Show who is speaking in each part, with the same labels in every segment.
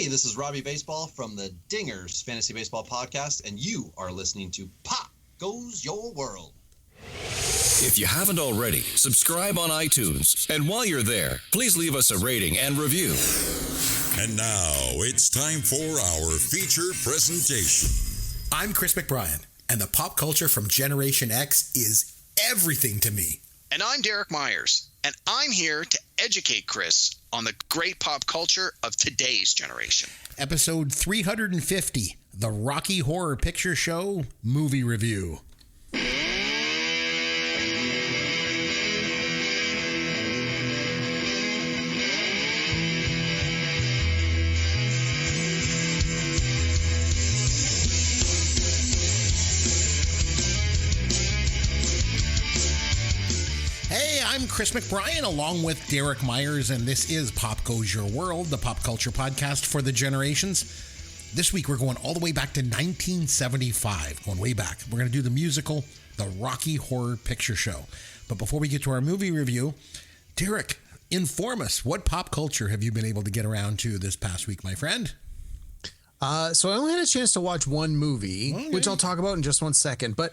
Speaker 1: Hey, this is Robbie Baseball from the Dingers Fantasy Baseball Podcast, and you are listening to Pop Goes Your World.
Speaker 2: If you haven't already, subscribe on iTunes. And while you're there, please leave us a rating and review.
Speaker 3: And now it's time for our feature presentation.
Speaker 4: I'm Chris McBrien, and the pop culture from Generation X is everything to me.
Speaker 5: And I'm Derek Myers, and I'm here to educate Chris on the great pop culture of today's generation.
Speaker 4: Episode 350, the Rocky Horror Picture Show movie review. I'm Chris McBrien, along with Derek Myers, and this is Pop Goes Your World, the pop culture podcast for the generations. This week, we're going all the way back to 1975, going way back. We're going to do the musical, The Rocky Horror Picture Show. But before we get to our movie review, Derek, inform us, what pop culture have you been able to get around to this past week, my friend?
Speaker 6: So I only had a chance to watch one movie, which I'll talk about in just 1 second, but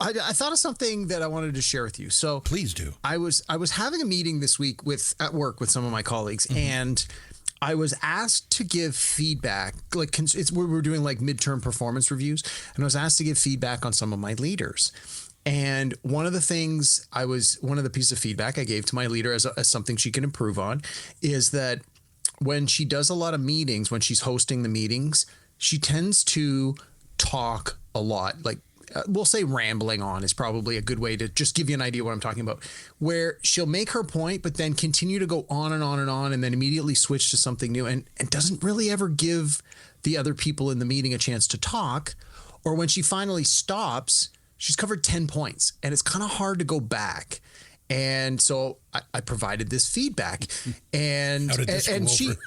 Speaker 6: I thought of something that I wanted to share with you. So
Speaker 4: please do.
Speaker 6: I was having a meeting this week at work with some of my colleagues, and I was asked to give feedback. Like we're doing like midterm performance reviews, and I was asked to give feedback on some of my leaders. And one of the pieces of feedback I gave to my leader as something she can improve on is that when she does a lot of meetings, when she's hosting the meetings, she tends to talk a lot, like. We'll say rambling on is probably a good way to just give you an idea what I'm talking about, where she'll make her point, but then continue to go on and on and on, and then immediately switch to something new and doesn't really ever give the other people in the meeting a chance to talk. Or when she finally stops, she's covered 10 points and it's kind of hard to go back. And so I provided this feedback, and
Speaker 4: how did this
Speaker 6: and
Speaker 4: go
Speaker 6: she,
Speaker 4: over?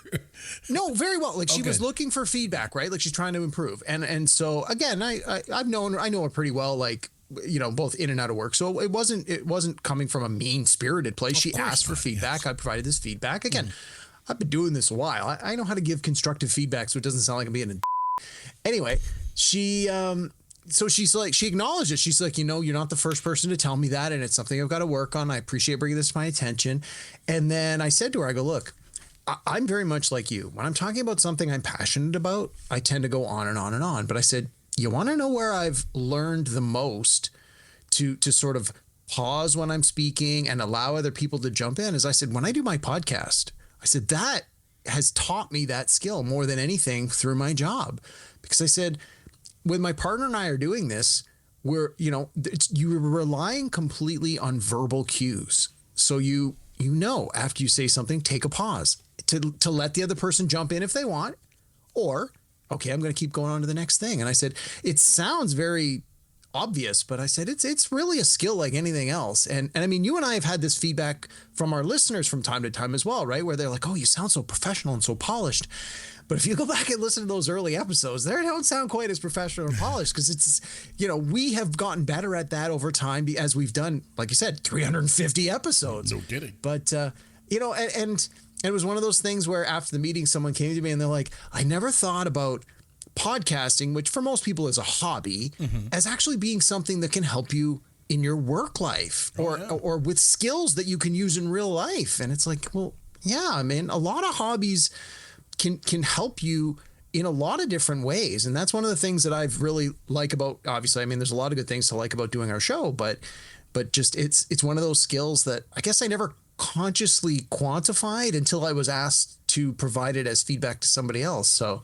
Speaker 6: no, very well. Like she was looking for feedback, right? Like she's trying to improve. And so again, I know her pretty well, like, you know, both in and out of work. So it wasn't coming from a mean spirited place. She asked for feedback. Yes. I provided this feedback. Again, I've been doing this a while. I know how to give constructive feedback, so it doesn't sound like I'm being a anyway. So she acknowledged it. She's like, you know, you're not the first person to tell me that, and it's something I've got to work on. I appreciate bringing this to my attention. And then I said to her, I go, look, I'm very much like you. When I'm talking about something I'm passionate about, I tend to go on and on and on. But I said, you want to know where I've learned the most to sort of pause when I'm speaking and allow other people to jump in? Is I said, when I do my podcast, I said, that has taught me that skill more than anything through my job. Because I said, when my partner and I are doing this, you're relying completely on verbal cues. So you know, after you say something, take a pause to let the other person jump in if they want, or, okay, I'm going to keep going on to the next thing. And I said, it sounds very obvious, but I said, it's really a skill like anything else. And I mean, you and I have had this feedback from our listeners from time to time as well, right? Where they're like, oh, you sound so professional and so polished. But if you go back and listen to those early episodes, they don't sound quite as professional or polished, because it's, you know, we have gotten better at that over time as we've done, like you said, 350 episodes.
Speaker 4: No kidding.
Speaker 6: But, you know, and it was one of those things where after the meeting, someone came to me and they're like, I never thought about podcasting, which for most people is a hobby, as actually being something that can help you in your work life or with skills that you can use in real life. And it's like, well, yeah, I mean, a lot of hobbies can help you in a lot of different ways. And that's one of the things that I've really like about, obviously, I mean, there's a lot of good things to like about doing our show, but just it's one of those skills that I guess I never consciously quantified until I was asked to provide it as feedback to somebody else. So,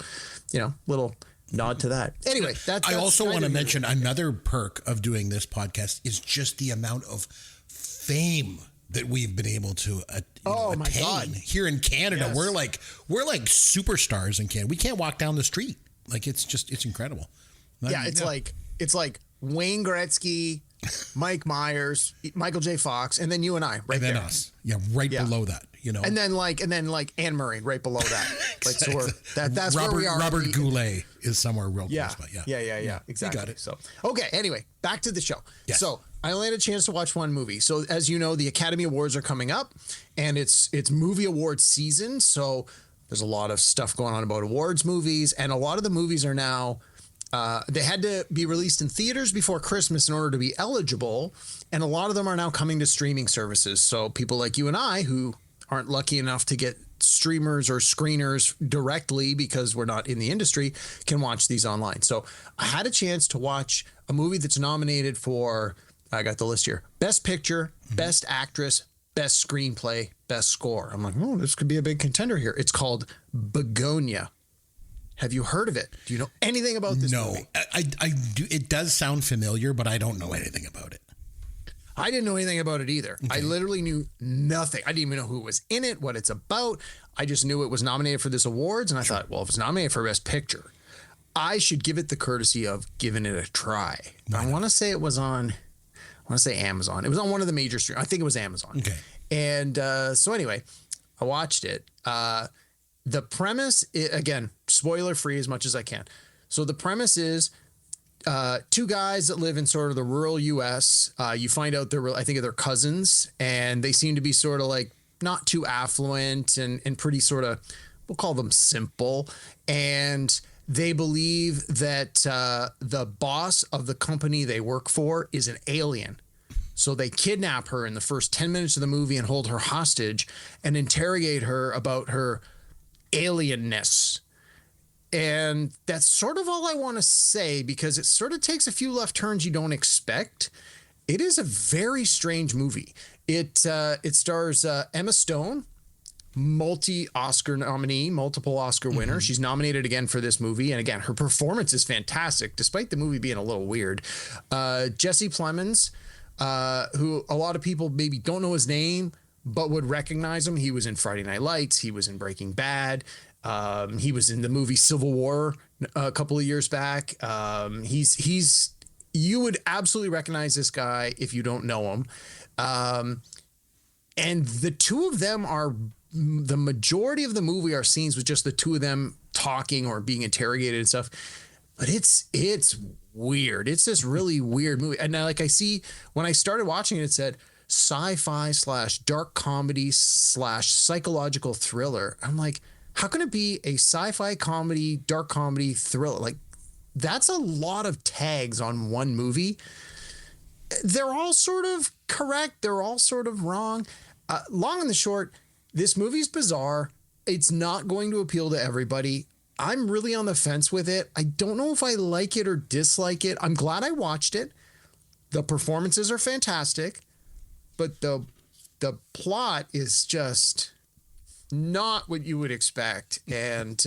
Speaker 6: you know, little nod to that. Anyway, that's
Speaker 4: I also want to mention another perk of doing this podcast is just the amount of fame that we've been able to attain here in Canada. Yes. We're like superstars in Canada. We can't walk down the street. Like it's incredible.
Speaker 6: It's like Wayne Gretzky, Mike Myers, Michael J. Fox, and then you and I, right?
Speaker 4: And then
Speaker 6: there.
Speaker 4: us. Yeah, right below that. You know.
Speaker 6: And then like Anne Murray right below that. Like so that's
Speaker 4: Robert,
Speaker 6: where we are.
Speaker 4: Robert Goulet is somewhere real close, but
Speaker 6: yeah. Exactly.
Speaker 4: You got it.
Speaker 6: So okay, anyway, back to the show.
Speaker 4: Yes.
Speaker 6: So I only had a chance to watch one movie. So as you know, the Academy Awards are coming up, and it's movie award season. So There's a lot of stuff going on about awards movies, and a lot of the movies are now, they had to be released in theaters before Christmas in order to be eligible, and a lot of them are now coming to streaming services. So people like you and I who aren't lucky enough to get streamers or screeners directly because we're not in the industry can watch these online. So I had a chance to watch a movie that's nominated for, I got the list here, Best Picture, Best Actress, Best Screenplay, Best Score. I'm like, oh, this could be a big contender here. It's called Begonia. Have you heard of it? Do you know anything about this movie?
Speaker 4: No, I do. It does sound familiar, but I don't know anything about it.
Speaker 6: I didn't know anything about it either. Okay. I literally knew nothing. I didn't even know who was in it, what it's about. I just knew it was nominated for this awards, and I thought, well, if it's nominated for Best Picture, I should give it the courtesy of giving it a try. I want to say it was on, I want to say Amazon. It was on one of the major streams. I think it was Amazon. Okay. And so anyway, I watched it. The premise, again, spoiler free as much as I can. So the premise is two guys that live in sort of the rural U.S. You find out I think they're cousins, and they seem to be sort of like not too affluent and pretty sort of, we'll call them simple. And they believe that the boss of the company they work for is an alien. So they kidnap her in the first 10 minutes of the movie and hold her hostage and interrogate her about her alienness. And that's sort of all I want to say, because it sort of takes a few left turns you don't expect. It is a very strange movie. It stars Emma Stone, multi-Oscar nominee, multiple Oscar winner. She's nominated again for this movie. And again, her performance is fantastic, despite the movie being a little weird. Jesse Plemons, who a lot of people maybe don't know his name, but would recognize him. He was in Friday Night Lights. He was in Breaking Bad. He was in the movie Civil War a couple of years back. You would absolutely recognize this guy if you don't know him. And the two of them the majority of the movie are scenes with just the two of them talking or being interrogated and stuff. But it's weird. It's this really weird movie. And now, like, I see when I started watching it, it said sci-fi / dark comedy / psychological thriller. I'm like, how can it be a sci-fi comedy, dark comedy thriller? Like, that's a lot of tags on one movie. They're all sort of correct. They're all sort of wrong. Long and the short, this movie's bizarre. It's not going to appeal to everybody. I'm really on the fence with it. I don't know if I like it or dislike it. I'm glad I watched it. The performances are fantastic, but the plot is just not what you would expect. And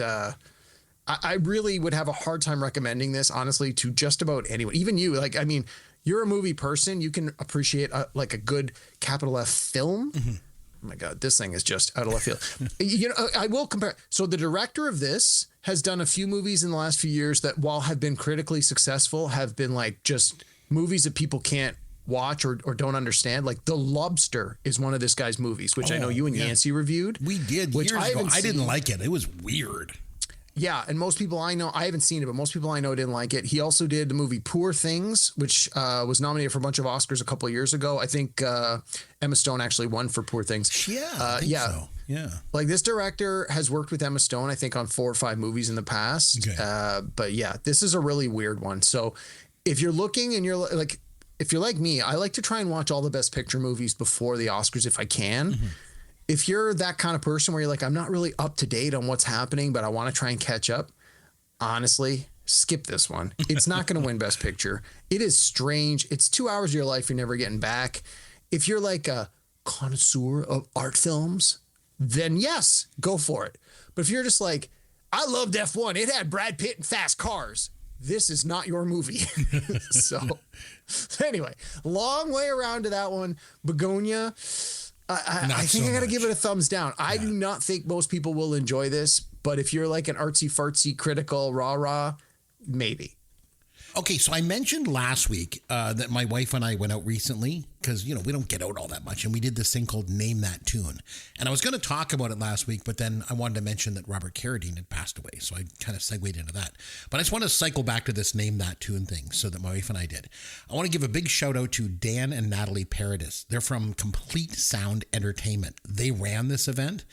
Speaker 6: I really would have a hard time recommending this, honestly, to just about anyone. Even you. Like, I mean, you're a movie person. You can appreciate like a good capital F film. Mm-hmm. Oh my God, this thing is just out of left field. You know, I will compare. So the director of this has done a few movies in the last few years that, while have been critically successful, have been like just movies that people can't watch or don't understand. Like The Lobster is one of this guy's movies, which I know you and Yancey reviewed.
Speaker 4: We did years ago. I didn't like it. It was weird.
Speaker 6: Yeah, and most people I know, I haven't seen it, but most people I know didn't like it. He also did the movie Poor Things, which was nominated for a bunch of Oscars a couple of years ago. I think Emma Stone actually won for Poor Things.
Speaker 4: Yeah, I think so. Yeah.
Speaker 6: Like, this director has worked with Emma Stone, I think, on 4 or 5 movies in the past. Okay. But yeah, this is a really weird one. So if you're looking and you're like, if you're like me, I like to try and watch all the Best Picture movies before the Oscars if I can. Mm-hmm. If you're that kind of person where you're like, I'm not really up to date on what's happening, but I want to try and catch up, honestly, skip this one. It's not going to win Best Picture. It is strange. It's 2 hours of your life you're never getting back. If you're like a connoisseur of art films, then yes, go for it. But if you're just like, I loved F1, it had Brad Pitt and fast cars, this is not your movie. So anyway, long way around to that one. Begonia, I think I got to give it a thumbs down. I do not think most people will enjoy this, but if you're like an artsy fartsy critical rah-rah, maybe.
Speaker 4: Okay, so I mentioned last week that my wife and I went out recently because, you know, we don't get out all that much, and we did this thing called Name That Tune. And I was going to talk about it last week, but then I wanted to mention that Robert Carradine had passed away, so I kind of segued into that. But I just want to cycle back to this Name That Tune thing so that my wife and I did. I want to give a big shout out to Dan and Natalie Paradis. They're from Complete Sound Entertainment. They ran this event.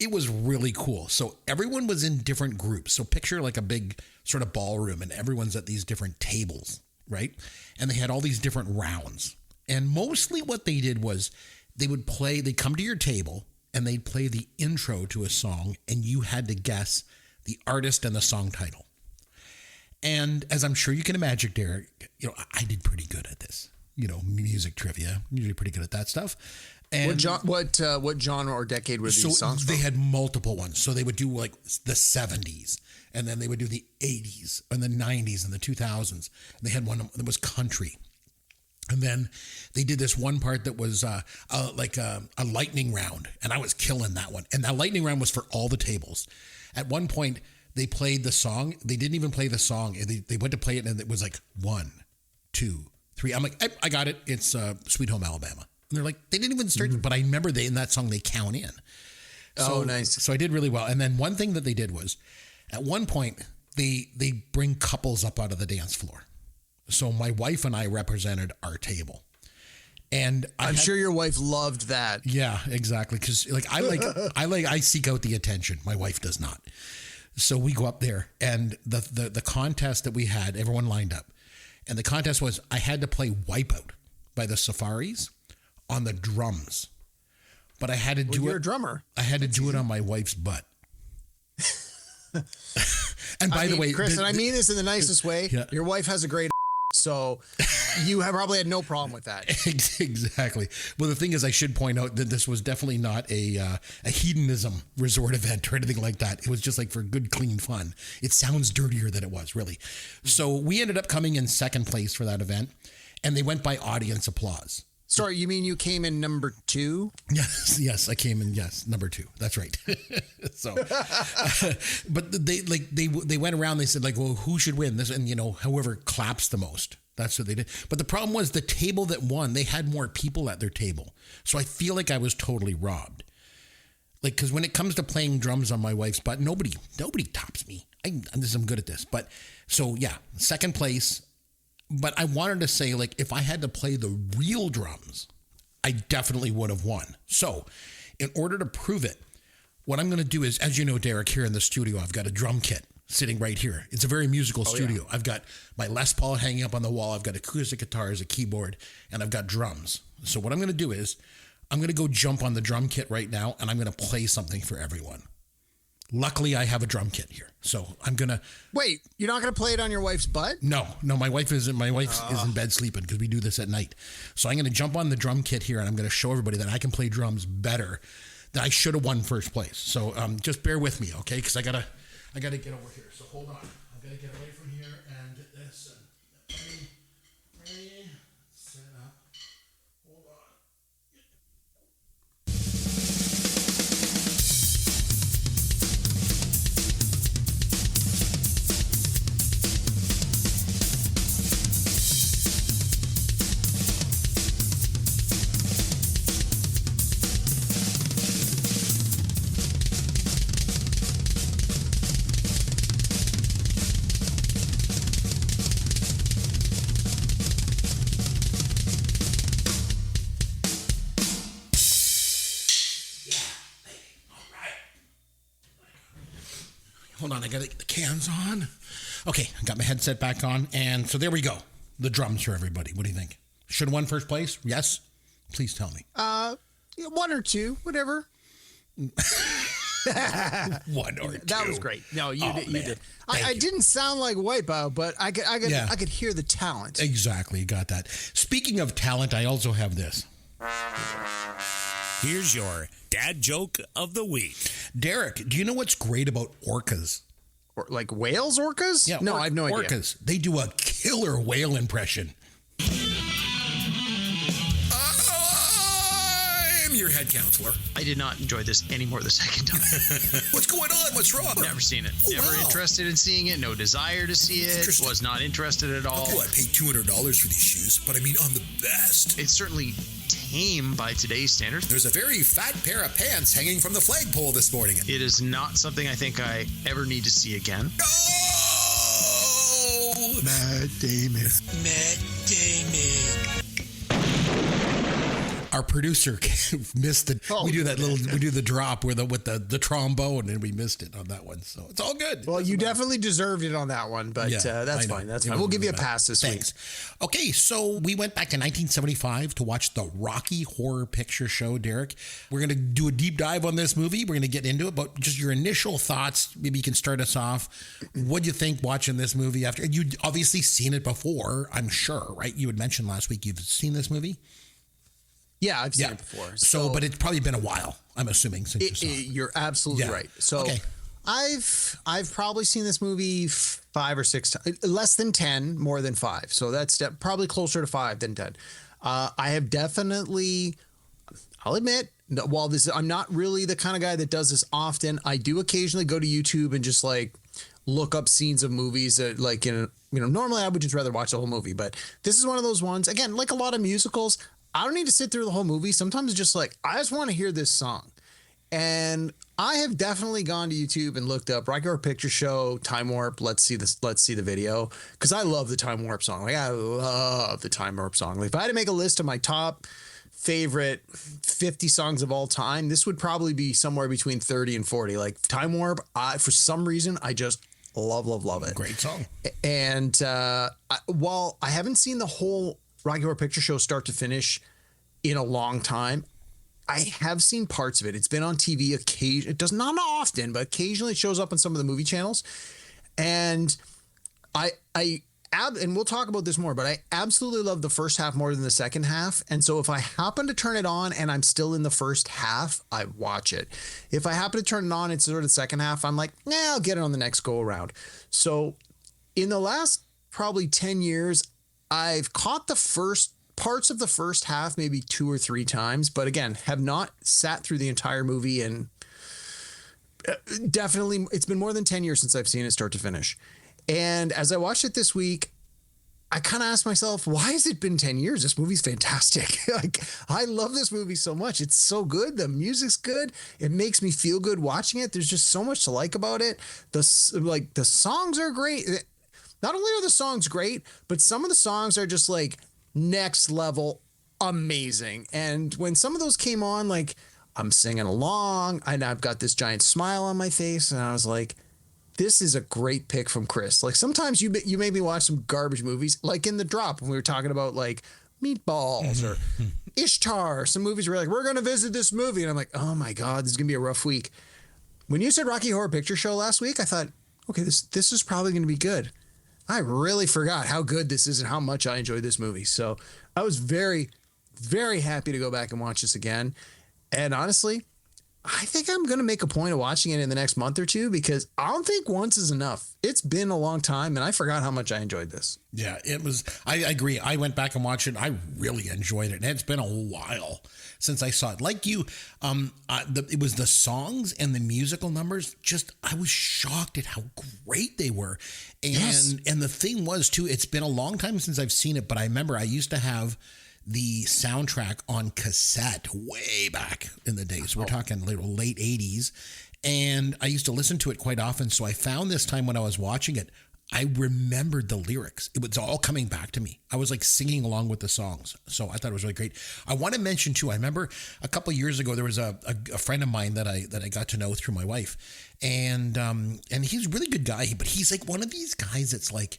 Speaker 4: it was really cool. So everyone was in different groups. So picture like a big sort of ballroom and everyone's at these different tables, right? And they had all these different rounds. And mostly what they did was they'd come to your table and they'd play the intro to a song and you had to guess the artist and the song title. And as I'm sure you can imagine, Derek, I did pretty good at this. Music trivia. I'm usually pretty good at that stuff. And
Speaker 6: what genre or decade were these songs from?
Speaker 4: They had multiple ones. So they would do like the 70s, and then they would do the 80s and the 90s and the 2000s. And they had one that was country. And then they did this one part that was like a lightning round, and I was killing that one. And that lightning round was for all the tables. At one point, they played the song. They didn't even play the song. They went to play it, and it was like 1, 2, 3. I'm like, I got it. It's Sweet Home Alabama. And they're like, they didn't even start, but I remember in that song, they count in. So,
Speaker 6: nice.
Speaker 4: So I did really well. And then one thing that they did was, at one point, they bring couples up out of the dance floor. So my wife and I represented our table. And I'm
Speaker 6: sure your wife loved that.
Speaker 4: Yeah, exactly. Because I seek out the attention. My wife does not. So we go up there, and the contest that we had, everyone lined up. And the contest was, I had to play Wipeout by the Safaris on the drums, but I had to do it.
Speaker 6: You're a drummer.
Speaker 4: I had to do it on my wife's butt. And by the way,
Speaker 6: Chris, and I mean this in the nicest way. Yeah. Your wife has a great, so you have probably had no problem with that.
Speaker 4: Exactly. Well, the thing is, I should point out that this was definitely not a hedonism resort event or anything like that. It was just like for good, clean fun. It sounds dirtier than it was, really. So we ended up coming in second place for that event, and they went by audience applause.
Speaker 6: Sorry, you mean you came in number 2?
Speaker 4: Yes, I came in. Yes, number 2. That's right. So, but they went around. They said like, well, who should win this? And whoever claps the most. That's what they did. But the problem was the table that won. They had more people at their table, so I feel like I was totally robbed. Like, because when it comes to playing drums on my wife's butt, nobody tops me. I'm good at this. But so yeah, second place. But I wanted to say, like, if I had to play the real drums, I definitely would have won. So in order to prove it, what I'm going to do is, as you know, Derek, here in the studio, I've got a drum kit sitting right here. It's a very musical studio. Yeah. I've got my Les Paul hanging up on the wall. I've got acoustic guitars, a keyboard, and I've got drums. So what I'm going to do is I'm going to go jump on the drum kit right now, and I'm going to play something for everyone. Luckily, I have a drum kit here, so I'm gonna.
Speaker 6: Wait, you're not gonna play it on your wife's butt?
Speaker 4: No, my wife isn't. My wife is in bed sleeping because we do this at night. So I'm gonna jump on the drum kit here, and I'm gonna show everybody that I can play drums better. That I should have won first place. So just bear with me, okay? Because I gotta get over here. So hold on, I gotta get away from here and this. Ready, set up. Hold on. Hold on, I got to get the cans on. Okay, I got my headset back on, and so there we go. The drums for everybody. What do you think? Should have won first place? Yes? Please tell me.
Speaker 6: 1 or 2, whatever.
Speaker 4: 1 or 2.
Speaker 6: That was great. No, you did. You did. I
Speaker 4: you.
Speaker 6: didn't sound like Wipeout, but I could hear the talent.
Speaker 4: Exactly, got that. Speaking of talent, I also have this.
Speaker 7: Here's your dad joke of the week.
Speaker 4: Derek, do you know what's great about orcas?
Speaker 6: Or, like whales, orcas?
Speaker 4: Yeah,
Speaker 6: no, I have no idea.
Speaker 4: Orcas, they do a killer whale impression. I'm your head counselor.
Speaker 5: I did not enjoy this anymore the second time.
Speaker 4: What's going on? What's wrong?
Speaker 5: Never seen it. Never interested in seeing it. No desire to see it. Was not interested at all.
Speaker 4: Oh, I paid $200 for these shoes, but I mean on the best.
Speaker 5: It's certainly tame by today's standards.
Speaker 4: There's a very fat pair of pants hanging from the flagpole this morning.
Speaker 5: It is not something I think I ever need to see again.
Speaker 4: Oh!
Speaker 6: Matt Damon.
Speaker 4: All our producer missed it.
Speaker 6: Oh,
Speaker 4: we do the drop with the trombone, and we missed it on that one. So it's all good.
Speaker 6: Well, you definitely deserved it on that one, but that's fine. That's fine. We'll give you a pass this week.
Speaker 4: Okay, so we went back to 1975 to watch the Rocky Horror Picture Show, Derek. We're going to do a deep dive on this movie. We're going to get into it, but just your initial thoughts. Maybe you can start us off. What do you think watching this movie after? You'd obviously seen it before, I'm sure, right? You had mentioned last week you've seen this movie?
Speaker 6: Yeah, I've seen it before.
Speaker 4: So, but it's probably been a while, I'm assuming, since you saw it.
Speaker 6: You're absolutely right. So I've probably seen this movie 5 or 6 times, less than 10, more than 5. So that's probably closer to 5 than 10. I have definitely, I'll admit, while I'm not really the kind of guy that does this often, I do occasionally go to YouTube and just like look up scenes of movies that like, normally I would just rather watch the whole movie, but this is one of those ones, again, like a lot of musicals, I don't need to sit through the whole movie. Sometimes it's just like, I just want to hear this song. And I have definitely gone to YouTube and looked up Rocky Horror Picture Show, Time Warp. Let's see the video. Cause I love the Time Warp song. Like I love the Time Warp song. Like if I had to make a list of my top favorite 50 songs of all time, this would probably be somewhere between 30 and 40. Like Time Warp, for some reason, I just love it.
Speaker 4: Great song.
Speaker 6: And while I haven't seen the whole Rocky Horror Picture Show start to finish in a long time, I have seen parts of it. It's been on TV occasionally. It does not often, but occasionally it shows up on some of the movie channels. And and we'll talk about this more, but I absolutely love the first half more than the second half. And so if I happen to turn it on and I'm still in the first half, I watch it. If I happen to turn it on, it's sort of the second half, I'm like, I'll get it on the next go around. So in the last probably 10 years, I've caught the first parts of the first half maybe 2 or 3 times, but again, have not sat through the entire movie. And definitely it's been more than 10 years since I've seen it start to finish. And as I watched it this week, I kind of asked myself, why has it been 10 years? This movie's fantastic. Like, I love this movie so much. It's so good. The music's good. It makes me feel good watching it. There's just so much to like about it. The songs are great. Not only are the songs great, but some of the songs are just like next level amazing. And when some of those came on, like I'm singing along and I've got this giant smile on my face. And I was like, this is a great pick from Chris. Like sometimes you maybe watch some garbage movies, like in The Drop when we were talking about like Meatballs or Ishtar, some movies where like, we're going to visit this movie. And I'm like, oh my God, this is going to be a rough week. When you said Rocky Horror Picture Show last week, I thought, okay, this is probably going to be good. I really forgot how good this is and how much I enjoyed this movie. So I was very, very happy to go back and watch this again. And honestly, I think I'm going to make a point of watching it in the next month or two because I don't think once is enough. It's been a long time and I forgot how much I enjoyed this.
Speaker 4: Yeah, it was. I agree. I went back and watched it. I really enjoyed it. And it's been a while since I saw it. Like you, it was the songs and the musical numbers. Just, I was shocked at how great they were. And the thing was too, it's been a long time since I've seen it, but I remember I used to have the soundtrack on cassette way back in the day. So we're talking late 80s. And I used to listen to it quite often. So I found this time when I was watching it, I remembered the lyrics. It was all coming back to me. I was like singing along with the songs. So I thought it was really great. I want to mention too, I remember a couple of years ago, there was a friend of mine that I got to know through my wife. And he's a really good guy, but he's like one of these guys that's like,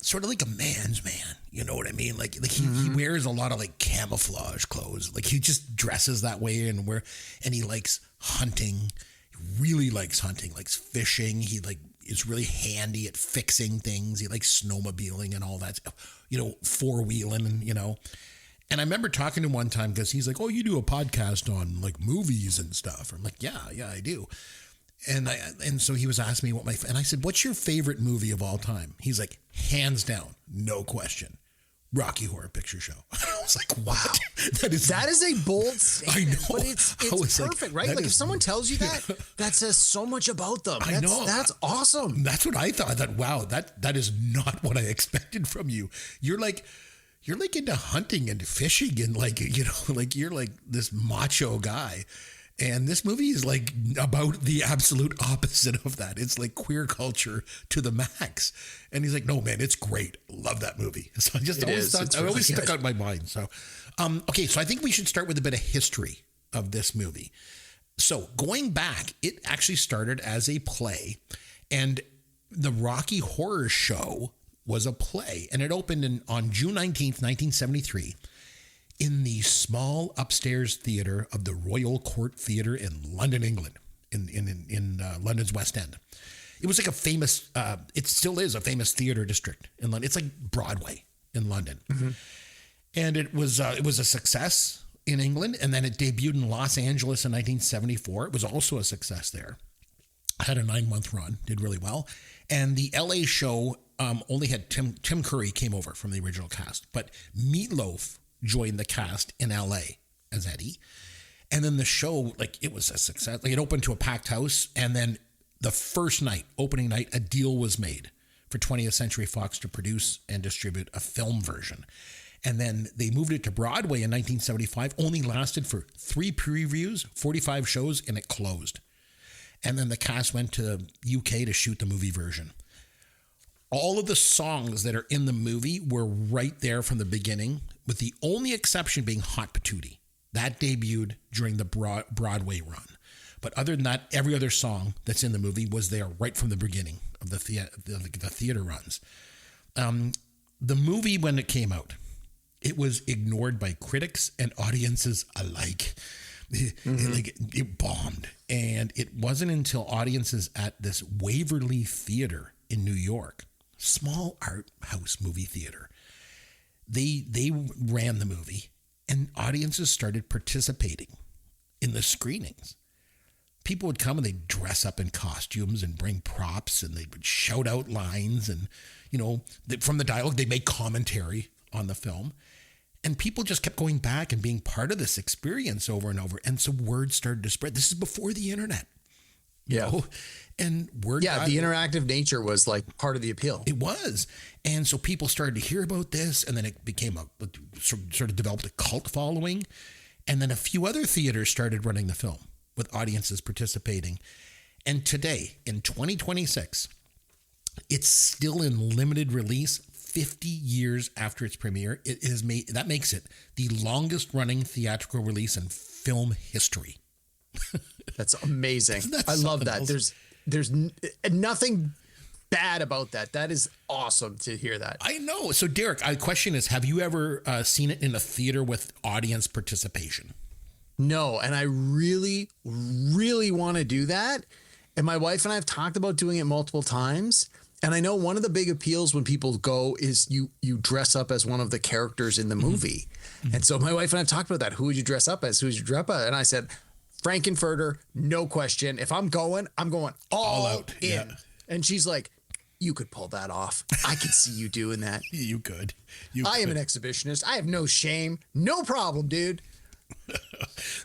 Speaker 4: sort of like a man's man, you know what I mean? Like he wears a lot of like camouflage clothes. Like he just dresses that way and he likes hunting. He really likes hunting, likes fishing. He like is really handy at fixing things. He likes snowmobiling and all that, four-wheeling and, And I remember talking to him one time because he's like, oh, you do a podcast on like movies and stuff. I'm like, yeah, I do. And so he was asking me and I said, what's your favorite movie of all time? He's like, hands down, no question, Rocky Horror Picture Show. I was like, wow, that is a bold statement. I know. But it's perfect, right? Like if someone tells you that says so much about them. I know. That's awesome. That's what I thought. I thought, wow, that is not what I expected from you. You're like into hunting and fishing and like, you're like this macho guy. And this movie is like about the absolute opposite of that. It's like queer culture to the max. And he's like, no, man, it's great. Love that movie. So I just always thought, I always stuck out in my mind. So, okay. So I think we should start with a bit of history of this movie. So going back, it actually started as a play, and the Rocky Horror Show was a play, and it opened on June 19th, 1973. In the small upstairs theater of the Royal Court Theatre in London, England, in London's West End. It was like a famous, it still is a famous theater district in London. It's like Broadway in London. Mm-hmm. And it was a success in England, and then it debuted in Los Angeles in 1974. It was also a success there. Had a 9-month run, did really well. And the LA show only had Tim Curry came over from the original cast, but Meatloaf joined the cast in LA as Eddie. And then the show, like, it was a success. Like, it opened to a packed house. And then the first night, opening night, a deal was made for 20th Century Fox to produce and distribute a film version. And then they moved it to Broadway in 1975, only lasted for 3 previews, 45 shows, and it closed. And then the cast went to UK to shoot the movie version. All of the songs that are in the movie were right there from the beginning, with the only exception being Hot Patootie. That debuted during the Broadway run. But other than that, every other song that's in the movie was there right from the beginning of the theater runs. The movie, when it came out, it was ignored by critics and audiences alike. It bombed. And it wasn't until audiences at this Waverly Theater in New York, small art house movie theater, they ran the movie, and audiences started participating in the screenings. People would come and they'd dress up in costumes and bring props, and they would shout out lines, and, you know, from the dialogue, they make commentary on the film. And people just kept going back and being part of this experience over and over. And so word started to spread. This is before the internet.
Speaker 6: Yeah.
Speaker 4: You know? And word.
Speaker 6: Yeah, the interactive nature was like part of the appeal.
Speaker 4: It was. And so people started to hear about this, and then it became sort of developed a cult following. And then a few other theaters started running the film with audiences participating. And today, in 2026, it's still in limited release. 50 years after its premiere, it is made. That makes it the longest running theatrical release in film history.
Speaker 6: That's amazing. I love that. There's nothing bad about that. That is awesome to hear that.
Speaker 4: I know. So Derek, the question is, have you ever seen it in a theater with audience participation?
Speaker 6: No, and I really, really want to do that. And my wife and I have talked about doing it multiple times. And I know one of the big appeals when people go is you dress up as one of the characters in the movie. Mm-hmm. And so my wife and I have talked about that. Who would you dress up as? Who would you dress up as? And I said, Frankenfurter, no question. If I'm going all out in. Yeah. And she's like, you could pull that off. I could see you doing that.
Speaker 4: You could.
Speaker 6: I am an exhibitionist. I have no shame. No problem, dude.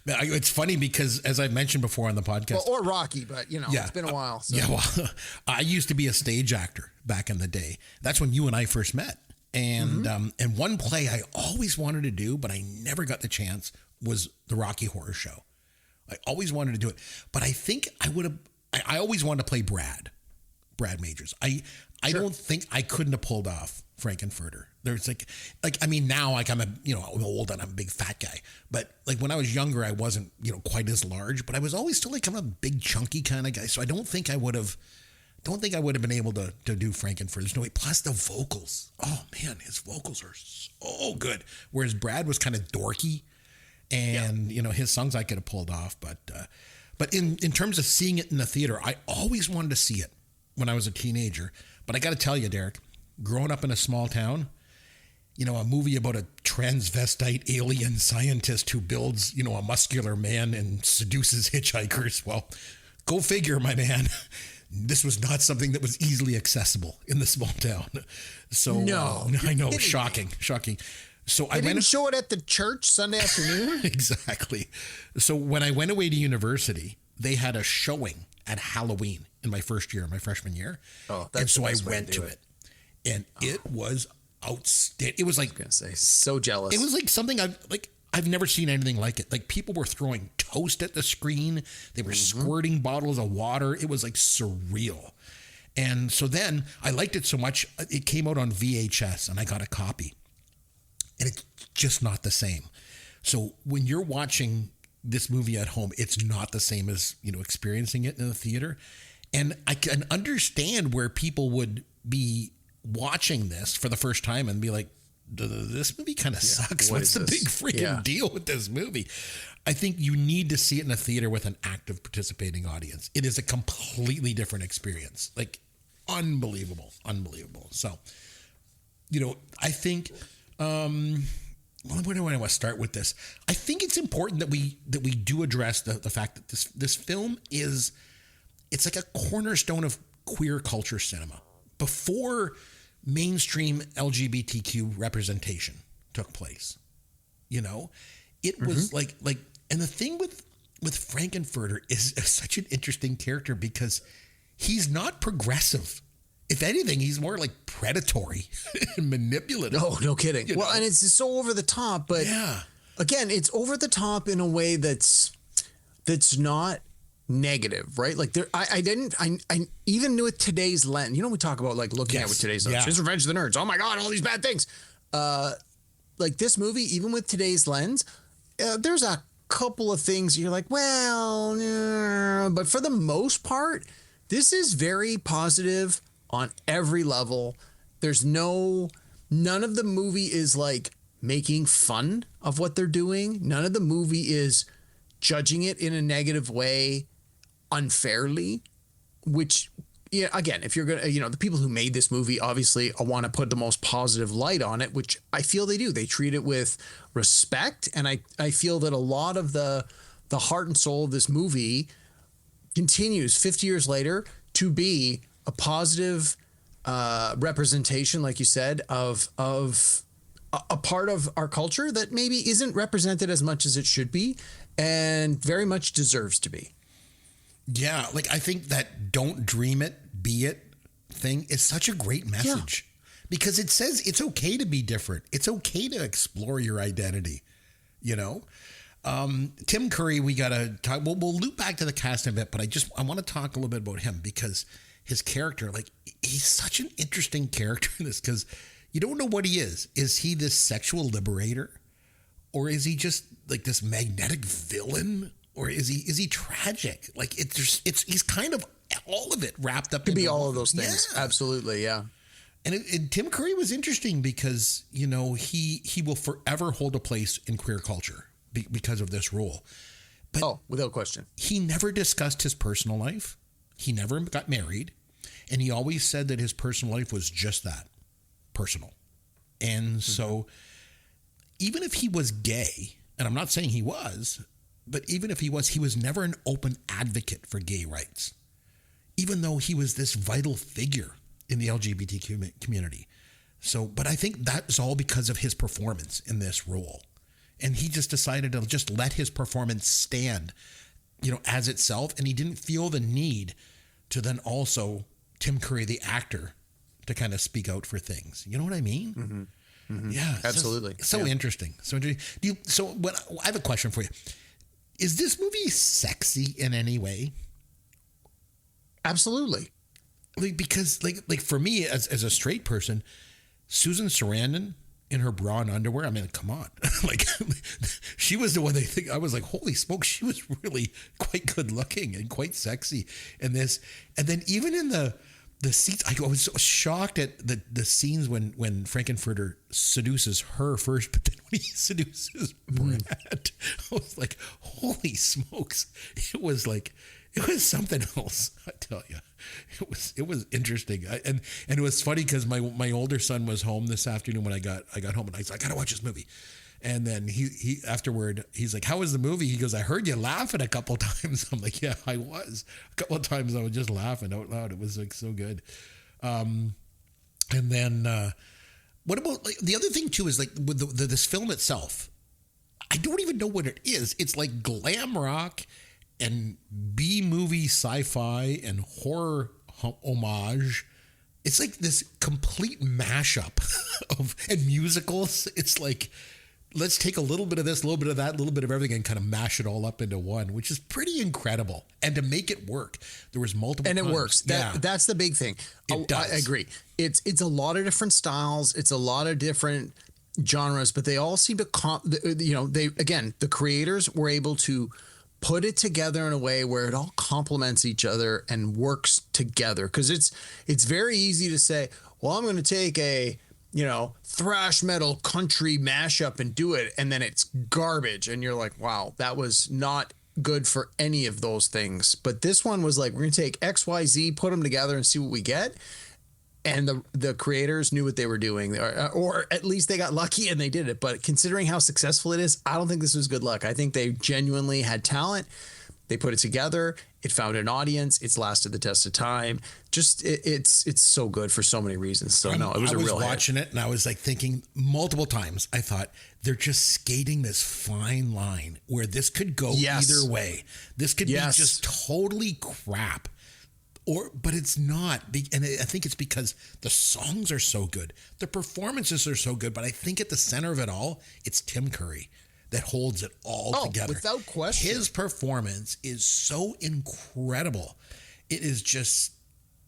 Speaker 4: It's funny because, as I mentioned before on the podcast,
Speaker 6: or Rocky, but you know, it's been a while. So.
Speaker 4: Yeah, well, I used to be a stage actor back in the day. That's when you and I first met. And and one play I always wanted to do, but I never got the chance, was the Rocky Horror Show. I always wanted to do it, but I think I would have. I always wanted to play Brad Majors. I don't think I couldn't have pulled off Frankenfurter. There's like I mean, now I'm old and I'm a big fat guy, but like when I was younger, I wasn't quite as large, but I was always still like kind of a big chunky kind of guy. So I don't think I would have been able to do Frankenfurter. There's no way. Plus the vocals. Oh man, his vocals are so good. Whereas Brad was kind of dorky, and his songs I could have pulled off, but in terms of seeing it in the theater, I always wanted to see it when I was a teenager. But I got to tell you, Derek, growing up in a small town, a movie about a transvestite alien scientist who builds, a muscular man and seduces hitchhikers. Well, go figure, my man. This was not something that was easily accessible in the small town. So
Speaker 6: no,
Speaker 4: I know, shocking. So I
Speaker 6: didn't show it at the church Sunday afternoon.
Speaker 4: Exactly. So when I went away to university, they had a showing at Halloween in my freshman year.
Speaker 6: Oh, that's
Speaker 4: and so I went to it. And it was outstanding. It was like,
Speaker 6: so jealous.
Speaker 4: It was like something I've never seen anything like it. Like, people were throwing toast at the screen. They were squirting bottles of water. It was like surreal. And so then I liked it so much, it came out on VHS and I got a copy. And it's just not the same. So when you're watching this movie at home, it's not the same as, experiencing it in the theater. And I can understand where people would be watching this for the first time and be like, this movie kind of sucks. What's the big freaking deal with this movie? I think you need to see it in a theater with an active participating audience. It is a completely different experience. Like, unbelievable. So, I think, where do I want to start with this? I think it's important that we do address the fact that this film it's like a cornerstone of queer culture cinema. Before mainstream LGBTQ representation took place, it was like, and the thing with Frankenfurter is such an interesting character because he's not progressive. If anything, he's more like predatory and manipulative.
Speaker 6: No kidding. Well, and it's so over the top, but again, it's over the top in a way that's not negative, right? Like, I even knew it today's lens. We talk about like looking at it with today's lens. It's Revenge of the Nerds. Oh my God, all these bad things. Like, this movie, even with today's lens, there's a couple of things you're like, well, but for the most part, this is very positive on every level. There's none of the movie is like making fun of what they're doing. None of the movie is judging it in a negative way unfairly, which, again, if you're going to, the people who made this movie obviously want to put the most positive light on it, which I feel they do. They treat it with respect. And I feel that a lot of the heart and soul of this movie continues 50 years later to be a positive representation, like you said, of a part of our culture that maybe isn't represented as much as it should be and very much deserves to be.
Speaker 4: Yeah, like, I think that don't dream it, be it thing is such a great message because it says it's okay to be different. It's okay to explore your identity, Tim Curry, we got to talk. We'll loop back to the cast in a bit, but I want to talk a little bit about him because his character, like, he's such an interesting character in this because you don't know what he is. Is he this sexual liberator or is he just like this magnetic villain? Or is he tragic? Like, he's kind of all of it wrapped up.
Speaker 6: Could be all of those things. Yeah. Absolutely, yeah.
Speaker 4: And Tim Curry was interesting because he will forever hold a place in queer culture because of this role. But
Speaker 6: without question,
Speaker 4: he never discussed his personal life. He never got married, and he always said that his personal life was just that, personal. And so, even if he was gay, and I'm not saying he was. But even if he was never an open advocate for gay rights, even though he was this vital figure in the LGBTQ community. So, but I think that's all because of his performance in this role. And he just decided to just let his performance stand, as itself. And he didn't feel the need to then also, Tim Curry, the actor, to kind of speak out for things. You know what I mean?
Speaker 6: Mm-hmm. Mm-hmm.
Speaker 4: Yeah.
Speaker 6: Absolutely.
Speaker 4: So interesting. So interesting. I have a question for you. Is this movie sexy in any way?
Speaker 6: Absolutely.
Speaker 4: Because for me as a straight person, Susan Sarandon in her bra and underwear, I mean, come on. She was the one they think, I was like, holy smoke, she was really quite good looking and quite sexy in this. And then even in the scenes, I was so shocked at the scenes when Frankenfurter seduces her first, but then when he seduces Brad, I was like, holy smokes. It was something else, I tell you. It was interesting. And it was funny because my older son was home this afternoon when I got home, and I was like, I gotta watch this movie. And then he afterward, he's like, how was the movie? He goes, I heard you laughing a couple times. I'm like, yeah, I was. A couple of times I was just laughing out loud. It was like so good. And then what about the other thing too is with this film itself, I don't even know what it is. It's like glam rock and B-movie sci-fi and horror homage. It's like this complete mashup and musicals. It's like let's take a little bit of this, a little bit of that, a little bit of everything and kind of mash it all up into one, which is pretty incredible. And to make it work, there was multiple
Speaker 6: and
Speaker 4: times.
Speaker 6: it works. That's the big thing.
Speaker 4: It does.
Speaker 6: I agree. It's a lot of different styles. It's a lot of different genres, but they all seem to the creators were able to put it together in a way where it all complements each other and works together. Because it's very easy to say, well, I'm going to take a thrash metal country mashup and do it, and then it's garbage, and you're like, wow, that was not good for any of those things. But this one was like, we're gonna take XYZ, put them together and see what we get. And the creators knew what they were doing, or at least they got lucky and they did it. But considering how successful it is, I don't think this was good luck. I think they genuinely had talent. They put it together. It found an audience. It's lasted the test of time. Just it's so good for so many reasons. So no, it was a real hit. I was watching
Speaker 4: it and I was like thinking multiple times. I thought they're just skating this fine line where this could go either way. This could be just totally crap, but it's not. And I think it's because the songs are so good, the performances are so good. But I think at the center of it all, it's Tim Curry that holds it all together. Without question. His performance is so incredible. It's just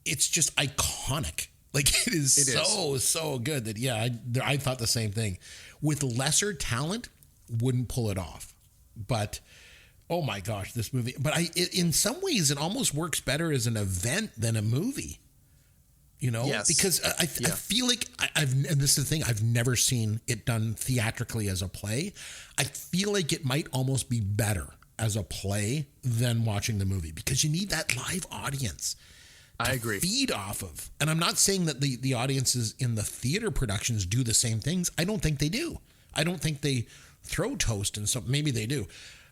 Speaker 4: iconic. Like it is so good that I thought the same thing. With lesser talent, wouldn't pull it off. But oh my gosh, this movie. But in some ways it almost works better as an event than a movie. Because I feel like and this is the thing, I've never seen it done theatrically as a play. I feel like it might almost be better as a play than watching the movie because you need that live audience to feed off of. And I'm not saying that the audiences in the theater productions do the same things. I don't think they do. I don't think they throw toast and so maybe they do.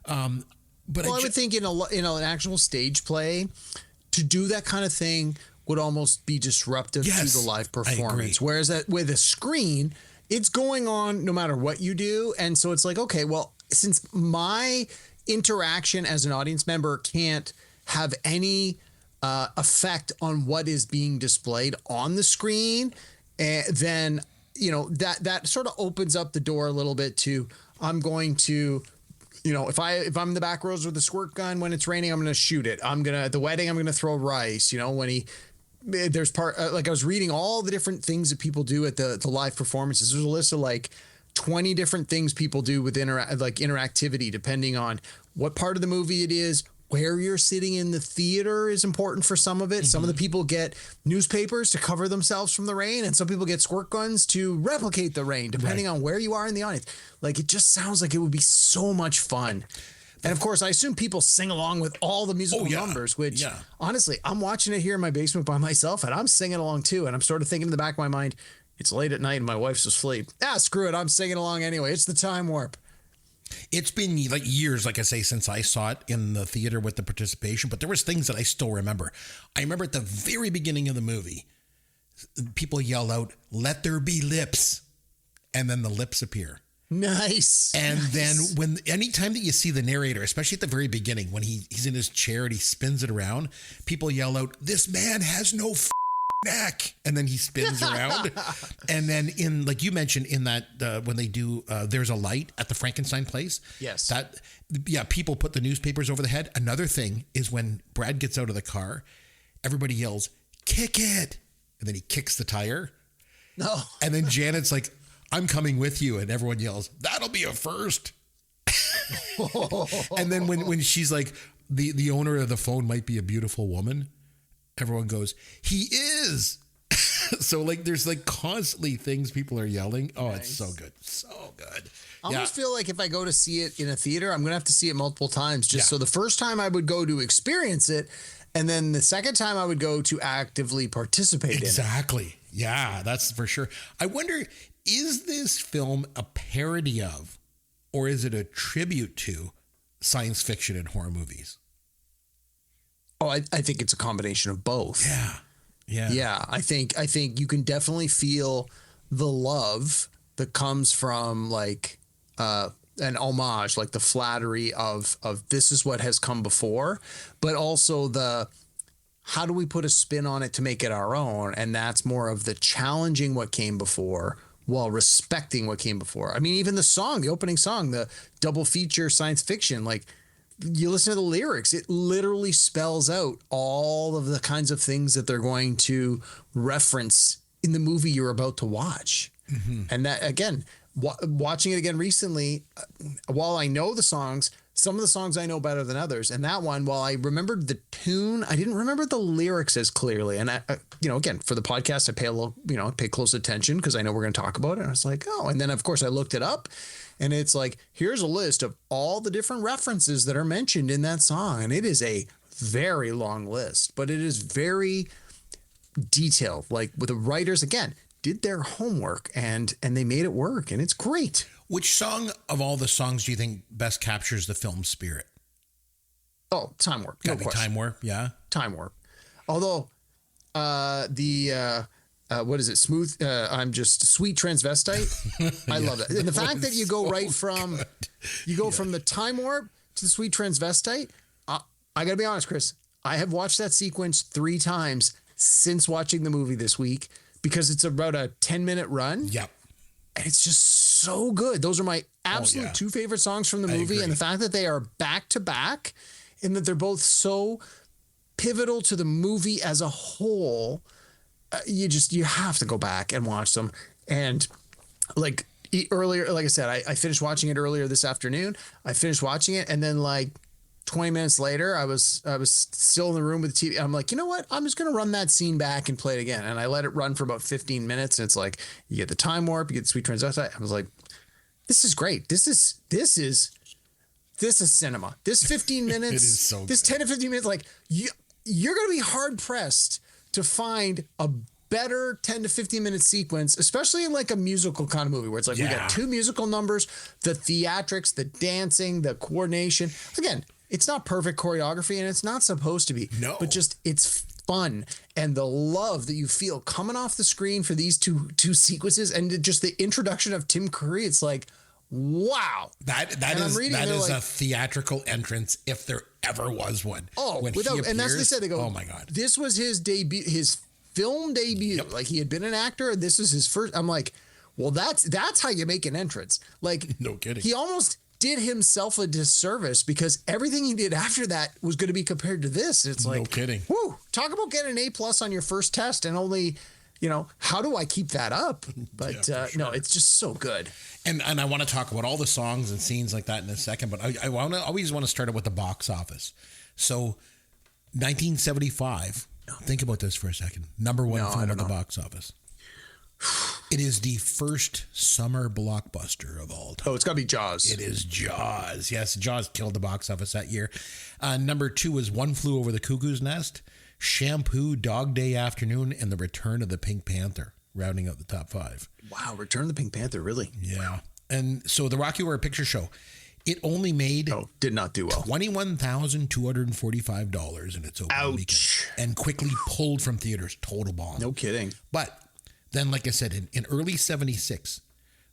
Speaker 4: But I would think in an actual stage play to do that kind of thing would almost be disruptive to the live performance. Whereas with a screen, it's going on no matter what you do. And so it's like, okay, well, since my interaction as an audience member can't have any effect on what is being displayed on the screen, then, that sort of opens up the door a little bit to, I'm going to, if I'm in the back rows with a squirt gun, when it's raining, I'm going to shoot it. At the wedding, I'm going to throw rice, there's like I was reading all the different things that people do at the live performances. There's a list of like 20 different things people do with interactivity, depending on what part of the movie it is, where you're sitting in the theater is important for some of it. Mm-hmm. Some of the people get newspapers to cover themselves from the rain, and some people get squirt guns to replicate the rain, depending on where you are in the audience. Like, it just sounds like it would be so much fun. And of course, I assume people sing along with all the musical numbers, which honestly, I'm watching it here in my basement by myself and I'm singing along too. And I'm sort of thinking in the back of my mind, it's late at night and my wife's asleep. Screw it. I'm singing along anyway. It's the time warp. It's been like years, like I say, since I saw it in the theater with the participation, but there was things that I still remember. I remember at the very beginning of the movie, people yell out, "Let there be lips." And then the lips appear. Nice. And then anytime that you see the narrator, especially at the very beginning, when he's in his chair and he spins it around, people yell out, "This man has no neck." And then he spins around. And then in, like you mentioned, in that, when they do, There's a Light at the Frankenstein place. Yes. People put the newspapers over the head. Another thing is when Brad gets out of the car, everybody yells, "Kick it." And then he kicks the tire. No. And then Janet's like, "I'm coming with you," and everyone yells, "That'll be a first." And then when she's like, the owner of the phone might be a beautiful woman, everyone goes, "He is." So like there's like constantly things people are yelling. Oh, nice. It's so good. So good. I almost feel like if I go to see it in a theater, I'm going to have to see it multiple times. So the first time I would go to experience it, and then the second time I would go to actively participate in it. Exactly. Yeah, that's for sure. I wonder, is this film a parody of, or is it a tribute to science fiction and horror movies? Oh, I think it's a combination of both. Yeah. Yeah. I think you can definitely feel the love that comes from like an homage, like the flattery of this is what has come before, but also the how do we put a spin on it to make it our own? And that's more of the challenging what came before
Speaker 6: while respecting what came before. I mean, even the song, the opening song, the double feature science fiction, like you listen to the lyrics, it literally spells out all of the kinds of things that they're going to reference in the movie you're about to watch. And that, again, watching it again recently, while I know the songs, some of the songs I know better than others. And that one, while I remembered the tune, I didn't remember the lyrics as clearly. And I again, for the podcast, I pay a little, pay close attention because I know we're going to talk about it. And I was like, oh, and then of course I looked it up, and it's like, here's a list of all the different references that are mentioned in that song. And it is a very long list, but it is very detailed. Like, with the writers, again, did their homework and they made it work, and it's great.
Speaker 4: Which song of all the songs do you think best captures the film's spirit?
Speaker 6: Oh, Time Warp.
Speaker 4: Gotta be Time Warp, yeah.
Speaker 6: Time Warp. Although what is it? Smooth. I'm just Sweet Transvestite. I love that. And the fact that you go from the Time Warp to the Sweet Transvestite. I got to be honest, Chris. I have watched that sequence 3 times since watching the movie this week because it's about a 10-minute run.
Speaker 4: Yep.
Speaker 6: And it's just so good. Those are my absolute 2 favorite songs from the movie. And the fact that they are back to back and that they're both so pivotal to the movie as a whole, you have to go back and watch them. And like earlier, like I said, I finished watching it earlier this afternoon. I finished watching it, and then like 20 minutes later, I was still in the room with the TV. I'm like, you know what? I'm just going to run that scene back and play it again. And I let it run for about 15 minutes. And it's like, you get the Time Warp, you get the Sweet Transvestite. I was like, this is great. This is cinema. This 15 minutes,
Speaker 4: It is so
Speaker 6: this
Speaker 4: good.
Speaker 6: 10 to 15 minutes, like you're going to be hard pressed to find a better 10 to 15 minute sequence, especially in like a musical kind of movie where it's like, we got 2 musical numbers, the theatrics, the dancing, the coordination. Again, it's not perfect choreography, and it's not supposed to be.
Speaker 4: No.
Speaker 6: But just it's fun, and the love that you feel coming off the screen for these two sequences, and just the introduction of Tim Curry. It's like, wow.
Speaker 4: That is a theatrical entrance if there ever was one.
Speaker 6: Oh,
Speaker 4: when
Speaker 6: without, and that's what they said. They go,
Speaker 4: oh my God.
Speaker 6: This was his debut, his film debut.
Speaker 4: Yep.
Speaker 6: Like, he had been an actor, and this is his first. I'm like, well, that's how you make an entrance. Like,
Speaker 4: No kidding.
Speaker 6: He almost did himself a disservice because everything he did after that was going to be compared to this. It's like,
Speaker 4: No kidding.
Speaker 6: Woo, talk about getting an A+ on your first test, and only, how do I keep that up? But no, it's just so good.
Speaker 4: And I want to talk about all the songs and scenes like that in a second, but I always want to start it with the box office. So 1975, think about this for a second. Number 1 film at the box office. It is the first summer blockbuster of all time.
Speaker 6: Oh, it's got to be Jaws.
Speaker 4: It is Jaws. Yes, Jaws killed the box office that year. Number 2 was One Flew Over the Cuckoo's Nest, Shampoo, Dog Day Afternoon, and The Return of the Pink Panther, rounding out the top 5.
Speaker 6: Wow, Return of the Pink Panther, really?
Speaker 4: Yeah. And so the Rocky Horror Picture Show, it only made
Speaker 6: did not do well.
Speaker 4: $21,245 in its opening weekend, and quickly pulled from theaters. Total bomb.
Speaker 6: No kidding.
Speaker 4: But then, like I said, in early '76,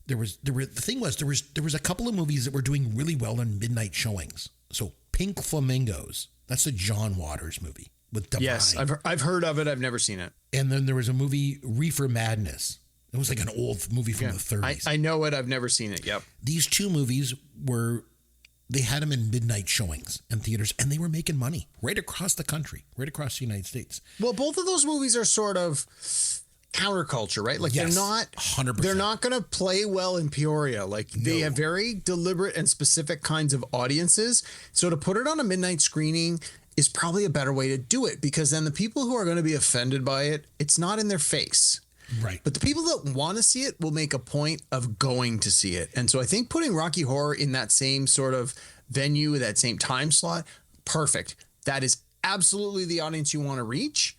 Speaker 4: there was a couple of movies that were doing really well in midnight showings. So Pink Flamingos, that's a John Waters movie with Divine.
Speaker 6: Yes, I've heard of it. I've never seen it.
Speaker 4: And then there was a movie, Reefer Madness. It was like an old movie from the 30s.
Speaker 6: I know it. I've never seen it. Yep.
Speaker 4: These 2 movies they had them in midnight showings in theaters, and they were making money right across the country, right across the United States.
Speaker 6: Well, both of those movies are sort of counterculture, right? Like,
Speaker 4: Yes,
Speaker 6: they're not
Speaker 4: 100%.
Speaker 6: They're not going to play well in Peoria. Like, they have very deliberate and specific kinds of audiences. So to put it on a midnight screening is probably a better way to do it, because then the people who are going to be offended by it, it's not in their face.
Speaker 4: Right.
Speaker 6: But the people that want to see it will make a point of going to see it. And so I think putting Rocky Horror in that same sort of venue, that same time slot, perfect. That is absolutely the audience you want to reach,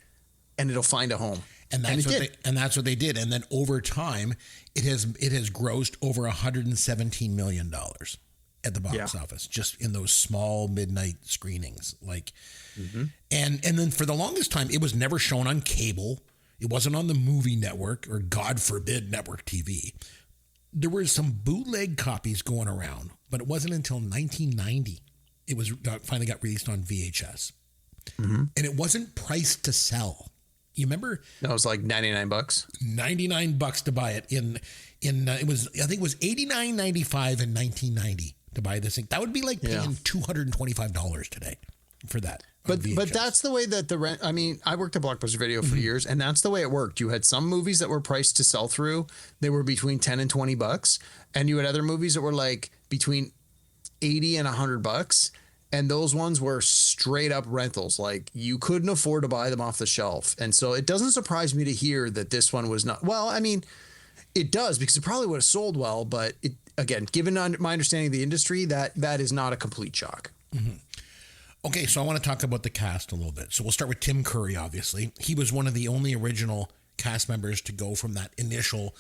Speaker 6: and it'll find a home.
Speaker 4: And that's what they did. And then over time, it has grossed over $117 million at the box office, just in those small midnight screenings. Like, and then for the longest time, it was never shown on cable. It wasn't on the movie network, or God forbid network TV. There were some bootleg copies going around, but it wasn't until 1990 it finally got released on VHS. And it wasn't priced to sell You remember?
Speaker 6: That was like $99.
Speaker 4: $99 to buy it it was, I think it was $89.95 in 1990 to buy this thing. That would be like paying $225 today for that.
Speaker 6: But that's the way that the rent. I mean, I worked at Blockbuster Video for years, and that's the way it worked. You had some movies that were priced to sell through; they were between $10 and $20, and you had other movies that were like between $80 and $100, and those ones were straight up rentals. Like you couldn't afford to buy them off the shelf, and so it doesn't surprise me to hear that this one was not. Well, I mean, it does because it probably would have sold well, but it, again, given my understanding of the industry, that is not a complete shock.
Speaker 4: Mm-hmm. Okay, so I want to talk about the cast a little bit. So we'll start with Tim Curry, obviously. He was one of the only original cast members to go from that initial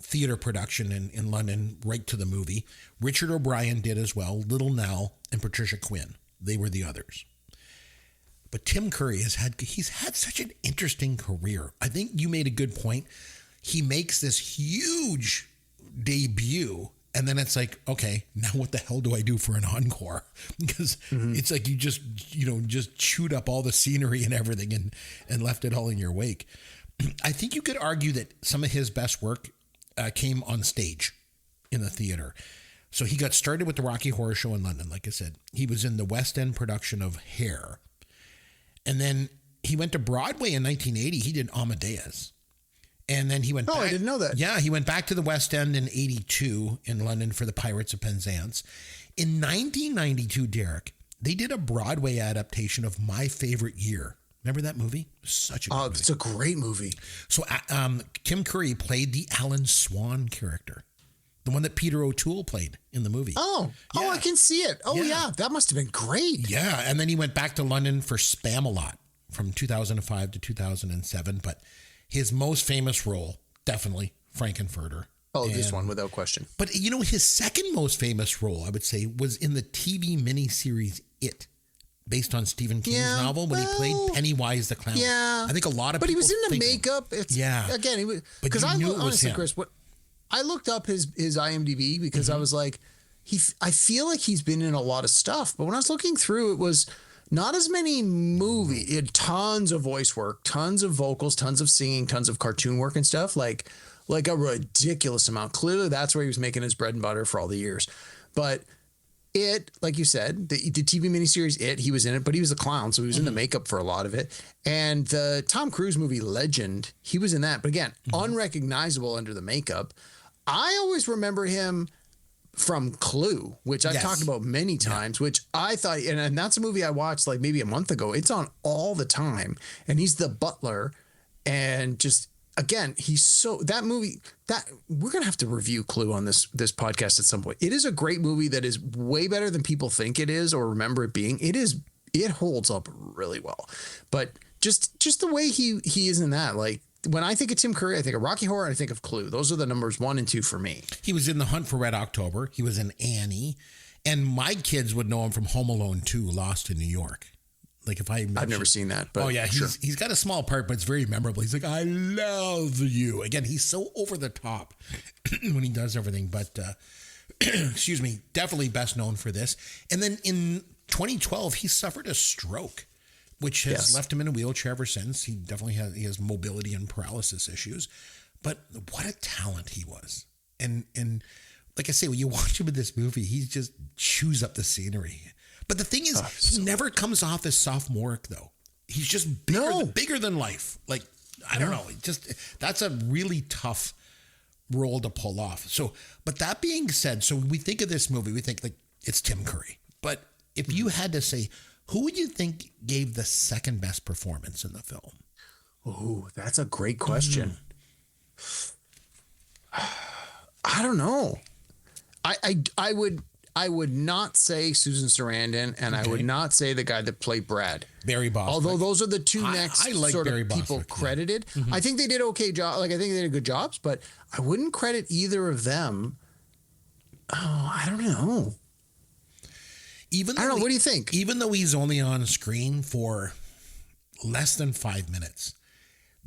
Speaker 4: theater production in London right to the movie. Richard O'Brien did as well, Little Nell, and Patricia Quinn. They were the others. But Tim Curry he's had such an interesting career. I think you made a good point. He makes this huge debut, and then it's like, okay, now what the hell do I do for an encore? Because it's like you just chewed up all the scenery and everything and left it all in your wake. I think you could argue that some of his best work came on stage in the theater. So he got started with the Rocky Horror Show in London, like I said. He was in the West End production of Hair. And then he went to Broadway in 1980. He did Amadeus. And then he went back.
Speaker 6: I didn't know that.
Speaker 4: Yeah, he went back to the West End in 82 in London for the Pirates of Penzance. In 1992, Derek, they did a Broadway adaptation of My Favorite Year. Remember that movie? Such a good movie.
Speaker 6: It's a great movie.
Speaker 4: So Tim Curry played the Alan Swan character, the one that Peter O'Toole played in the movie.
Speaker 6: Oh, I can see it. Oh, yeah. That must have been great.
Speaker 4: Yeah, and then he went back to London for Spamalot from 2005 to 2007, but his most famous role, definitely Frankenfurter.
Speaker 6: Oh, this one, without question.
Speaker 4: But, his second most famous role, I would say, was in the TV miniseries It, based on Stephen King's novel, when he played Pennywise the Clown.
Speaker 6: Yeah.
Speaker 4: I think a lot of
Speaker 6: But
Speaker 4: people
Speaker 6: he was in the
Speaker 4: think
Speaker 6: makeup. Again, he was...
Speaker 4: But you knew it was
Speaker 6: honestly,
Speaker 4: him.
Speaker 6: Chris, I looked up his IMDb because I was like, I feel like he's been in a lot of stuff. But when I was looking through, it was... not as many movies. It had tons of voice work, tons of vocals, tons of singing, tons of cartoon work and stuff, like a ridiculous amount. Clearly, that's where he was making his bread and butter for all the years. But It, like you said, the TV miniseries It, he was in it, but he was a clown, so he was in the makeup for a lot of it. And the Tom Cruise movie Legend, he was in that. But again, unrecognizable under the makeup. I always remember him from Clue, which I've talked about many times, which I thought, and that's a movie I watched like maybe a month ago. It's on all the time. And he's the butler. And just, again, he's so, that movie, that we're going to have to review Clue on this podcast at some point. It is a great movie that is way better than people think it is or remember it being. It holds up really well. But just the way he is in that, like, when I think of Tim Curry, I think of Rocky Horror and I think of Clue. Those are the numbers 1 and 2 for me.
Speaker 4: He was in The Hunt for Red October. He was in Annie. And my kids would know him from Home Alone 2, Lost in New York. Like if I've
Speaker 6: never seen that. But
Speaker 4: he's got a small part, but it's very memorable. He's like, I love you. Again, he's so over the top when he does everything. But excuse me, definitely best known for this. And then in 2012, he suffered a stroke, which has left him in a wheelchair ever since. He definitely has mobility and paralysis issues. But what a talent he was. And like I say, when you watch him in this movie, he just chews up the scenery. But the thing is, he never comes off as sophomoric, though. He's just bigger than life. Like, I don't know. That's a really tough role to pull off. So, but that being said, so when we think of this movie, we think like it's Tim Curry. But if you had to say, who would you think gave the second best performance in the film?
Speaker 6: Oh, that's a great question. I don't know. I would not say Susan Sarandon, and I would not say the guy that played Brad.
Speaker 4: Barry Bostwick.
Speaker 6: Although those are the two next sort
Speaker 4: Barry
Speaker 6: of people
Speaker 4: Bostwick,
Speaker 6: credited. I think they did okay job. Like I think they did good jobs, but I wouldn't credit either of them. Oh, I don't know. I don't know. What do you think?
Speaker 4: Even though he's only on screen for less than 5 minutes,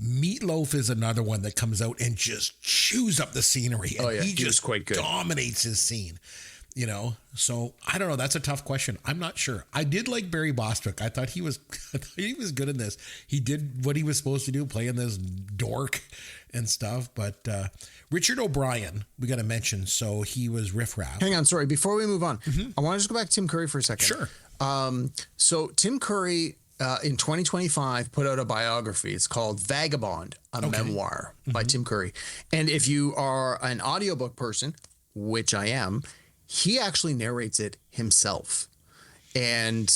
Speaker 4: Meatloaf is another one that comes out and just chews up the scenery. And he just
Speaker 6: quite good.
Speaker 4: Dominates his scene. So I don't know. That's a tough question. I'm not sure. I did like Barry Bostwick. I thought he was good in this. He did what he was supposed to do, playing this dork and stuff. But Richard O'Brien, we got to mention. So he was Riff Raff.
Speaker 6: Hang on, sorry. Before we move on, I want to just go back to Tim Curry for a second.
Speaker 4: Sure.
Speaker 6: So Tim Curry in 2025 put out a biography. It's called Vagabond, a memoir by Tim Curry. And if you are an audiobook person, which I am, he actually narrates it himself. And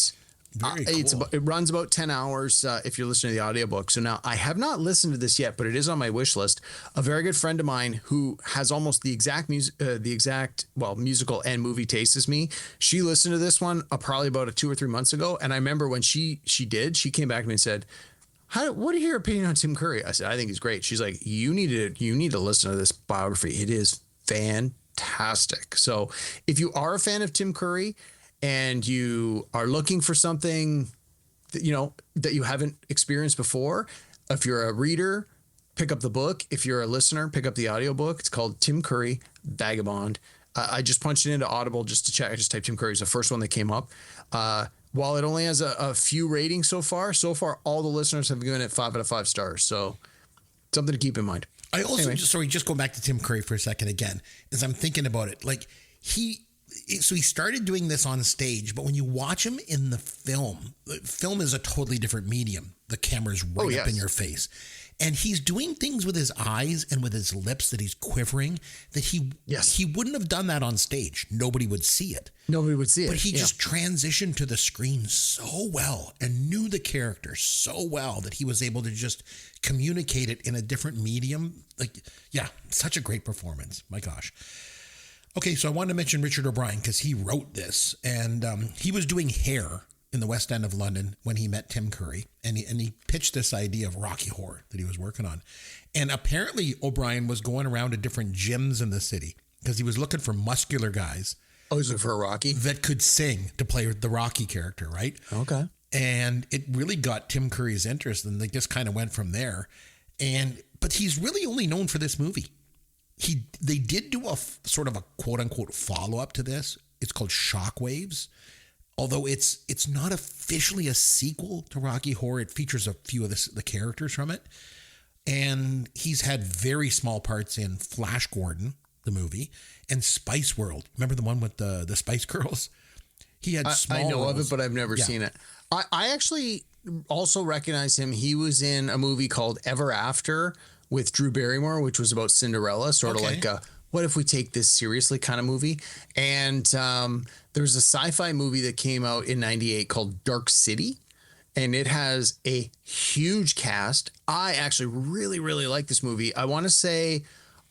Speaker 4: Very cool.
Speaker 6: it runs about 10 hours if you're listening to the audiobook. So now I have not listened to this yet, but it is on my wish list. A very good friend of mine who has almost the exact musical and movie taste as me. She listened to this one probably about 2 or 3 months ago. And I remember when she came back to me and said, what are your opinion on Tim Curry? I said, I think he's great. She's like, you need to listen to this biography. It is fantastic. So if you are a fan of Tim Curry and you are looking for something that you haven't experienced before, if you're a reader, pick up the book. If you're a listener, pick up the audiobook. It's called Tim Curry Vagabond. I just punched it into Audible just to check. I just typed Tim Curry. It's the first one that came up. While it only has a few ratings so far all the listeners have given it 5 out of 5 stars. So something to keep in mind.
Speaker 4: I also, just go back to Tim Curry for a second again, as I'm thinking about it. Like he started doing this on stage, but when you watch him in the film is a totally different medium. The camera's right up in your face. And he's doing things with his eyes and with his lips that he's quivering that he wouldn't have done that on stage. Nobody would see it. But he just transitioned to the screen so well and knew the character so well that he was able to just communicate it in a different medium. Such a great performance. My gosh. Okay, so I wanted to mention Richard O'Brien because he wrote this, and he was doing hair in the West End of London when he met Tim Curry, and he pitched this idea of Rocky Horror that he was working on. And apparently O'Brien was going around to different gyms in the city because he was looking for muscular guys.
Speaker 6: Oh, he's looking for a Rocky?
Speaker 4: That could sing to play the Rocky character, right?
Speaker 6: Okay.
Speaker 4: And it really got Tim Curry's interest, and they just kind of went from there. But he's really only known for this movie. They did do a sort of a quote-unquote follow-up to this. It's called Shockwaves. Although it's not officially a sequel to Rocky Horror, it features a few of the characters from it. And he's had very small parts in Flash Gordon, the movie, and Spice World. Remember the one with the Spice Girls? He had small
Speaker 6: I know
Speaker 4: roles.
Speaker 6: of it, but I've never seen it. I actually also recognize him. He was in a movie called Ever After with Drew Barrymore, which was about Cinderella, sort of like a what if we take this seriously kind of movie. And there was a sci-fi movie that came out in 98 called Dark City, and it has a huge cast. I actually really, really like this movie. I want to say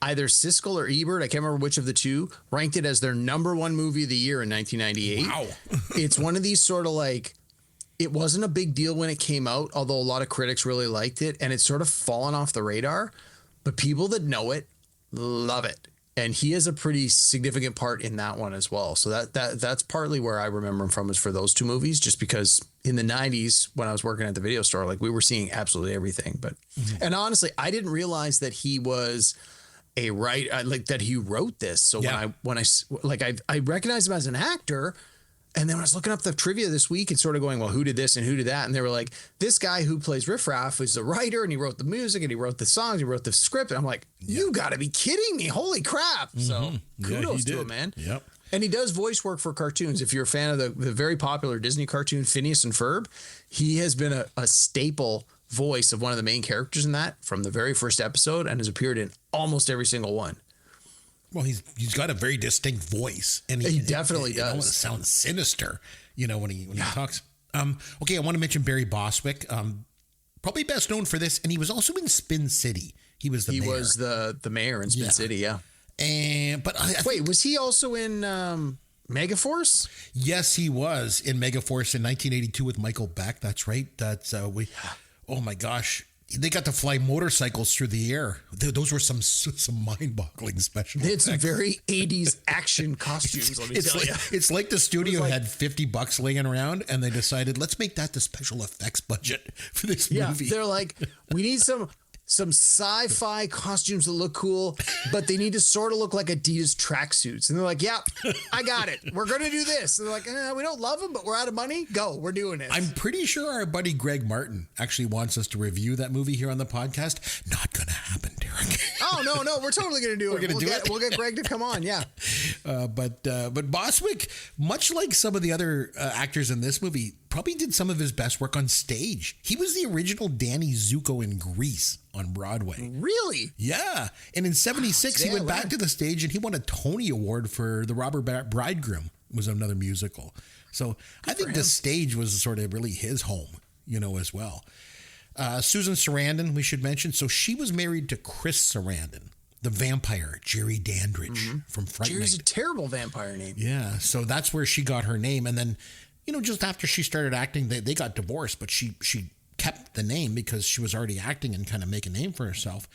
Speaker 6: either Siskel or Ebert, I can't remember which of the two, ranked it as their #1 movie of the year in 1998.
Speaker 4: Wow.
Speaker 6: It's one of these sort of like, it wasn't a big deal when it came out, although a lot of critics really liked it, and it's sort of fallen off the radar. But people that know it love it. And he has a pretty significant part in that one as well. So that's partly where I remember him from, is for those two movies, just because in the 90s when I was working at the video store, like we were seeing absolutely everything. But and honestly, I didn't realize that he was a writer, like that he wrote this. So when I recognized him as an actor. And then when I was looking up the trivia this week and sort of going, well, who did this and who did that? And they were like, this guy who plays Riff Raff is the writer, and he wrote the music and he wrote the songs, he wrote the script. And I'm like, you got to be kidding me. Holy crap. So kudos to him, man.
Speaker 4: Yep.
Speaker 6: And he does voice work for cartoons. If you're a fan of the very popular Disney cartoon Phineas and Ferb, he has been a staple voice of one of the main characters in that from the very first episode and has appeared in almost every single one.
Speaker 4: Well, he's got a very distinct voice, and he
Speaker 6: definitely does.
Speaker 4: It sounds sinister, when he talks. Okay, I want to mention Barry Bostwick, probably best known for this, and he was also in Spin City. He was the mayor.
Speaker 6: Was the mayor in Spin City, yeah.
Speaker 4: Wait,
Speaker 6: was he also in Megaforce?
Speaker 4: Yes, he was in Megaforce in 1982 with Michael Beck. That's right. Oh my gosh. They got to fly motorcycles through the air. Those were some mind-boggling special effects.
Speaker 6: It's very 80s action costumes, let me tell you.
Speaker 4: It's like the studio had $50 laying around, and they decided, let's make that the special effects budget for this movie.
Speaker 6: They're like, we need some some sci-fi costumes that look cool, but they need to sort of look like Adidas tracksuits. And they're like, yeah, I got it. We're going to do this. And they're like, we don't love them, but we're out of money. Go. We're doing it.
Speaker 4: I'm pretty sure our buddy Greg Martin actually wants us to review that movie here on the podcast. Not going to happen, Derek.
Speaker 6: Oh, no. We're totally going to do it. We'll get Greg to come on. Yeah.
Speaker 4: But Bostwick, much like some of the other actors in this movie, probably did some of his best work on stage. He was the original Danny Zuko in Grease on Broadway.
Speaker 6: Really?
Speaker 4: Yeah. And in 76, he went back to the stage and he won a Tony Award for The Robber Bridegroom. It was another musical. So I think the stage was sort of really his home, as well. Susan Sarandon, we should mention. So she was married to Chris Sarandon, the vampire, Jerry Dandridge from Fright Night.
Speaker 6: Jerry's a terrible vampire name.
Speaker 4: Yeah. So that's where she got her name. And then, just after she started acting, they got divorced, but she kept the name because she was already acting and kind of make a name for herself.